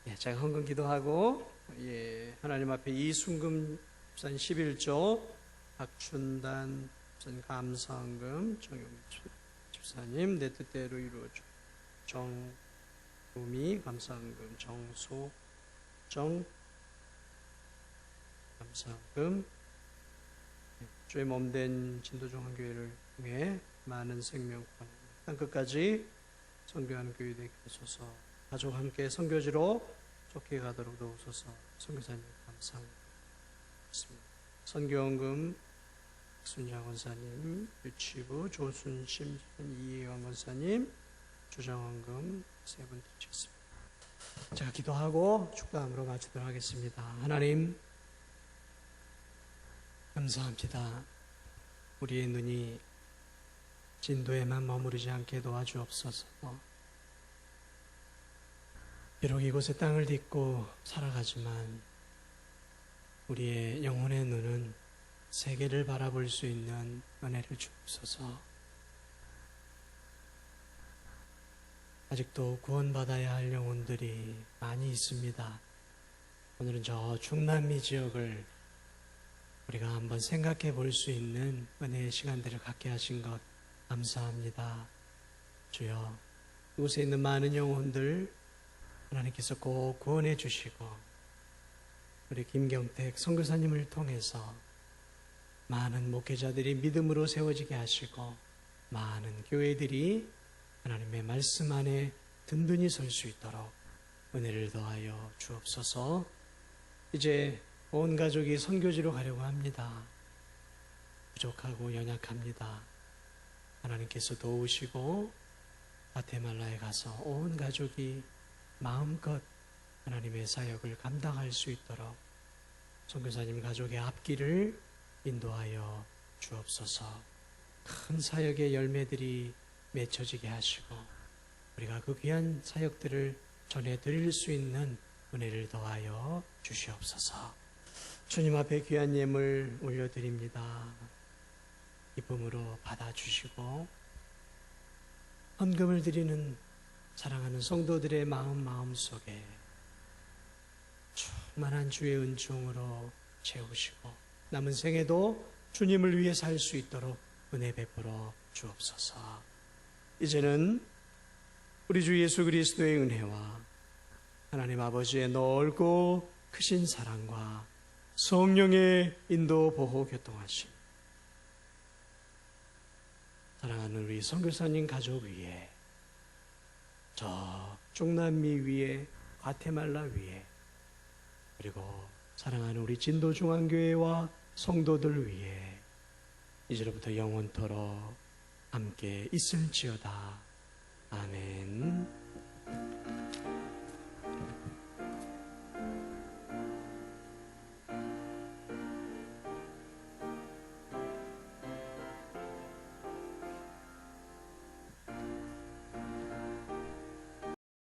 예, 제가 헌금 기도하고 하나님 앞에 이순금 집사님 11조, 박춘단 집사님 감사헌금, 정용 집사님 내 뜻대로 이루어줘, 정우미 감사헌금, 정소정 감사헌금, 주의 몸된 진도종한 교회를 통해 많은 생명 땅끝까지 선교하는 교회 되게 하소서. 가족 함께 선교지로 쫓겨 가도록 도우소서. 선교사님 감사합니다. 선교원금 박순양 원사님, 유치부 조순심 이혜원 원사님, 주정원금 3분 드리겠습니다. 제가 기도하고 축도함으로 마치도록 하겠습니다. 하나님 감사합니다. 우리의 눈이 진도에만 머무르지 않게 도와주옵소서. 비록 이곳의 땅을 딛고 살아가지만 우리의 영혼의 눈은 세계를 바라볼 수 있는 은혜를 주옵소서. 아직도 구원받아야 할 영혼들이 많이 있습니다. 오늘은 저 중남미 지역을 우리가 한번 생각해 볼 수 있는 은혜의 시간들을 갖게 하신 것 감사합니다. 주여, 이곳에 있는 많은 영혼들 하나님께서 꼭 구원해 주시고 우리 김경택 선교사님을 통해서 많은 목회자들이 믿음으로 세워지게 하시고 많은 교회들이 하나님의 말씀 안에 든든히 설 수 있도록 은혜를 더하여 주옵소서. 이제 온 가족이 선교지로 가려고 합니다. 부족하고 연약합니다. 하나님께서 도우시고 과테말라에 가서 온 가족이 마음껏 하나님의 사역을 감당할 수 있도록 선교사님 가족의 앞길을 인도하여 주옵소서. 큰 사역의 열매들이 맺혀지게 하시고 우리가 그 귀한 사역들을 전해드릴 수 있는 은혜를 더하여 주시옵소서. 주님 앞에 귀한 예물 올려드립니다. 기쁨으로 받아주시고 헌금을 드리는 사랑하는 성도들의 마음속에 충만한 주의 은총으로 채우시고 남은 생에도 주님을 위해 살 수 있도록 은혜 베풀어 주옵소서. 이제는 우리 주 예수 그리스도의 은혜와 하나님 아버지의 넓고 크신 사랑과 성령의 인도 보호 교통하심, 사랑하는 우리 선교사님 가족 위에, 저 중남미 위에, 과테말라 위에, 그리고 사랑하는 우리 진도중앙교회와 성도들 위에 이제로부터 영원토록 함께 있을지어다. 아멘.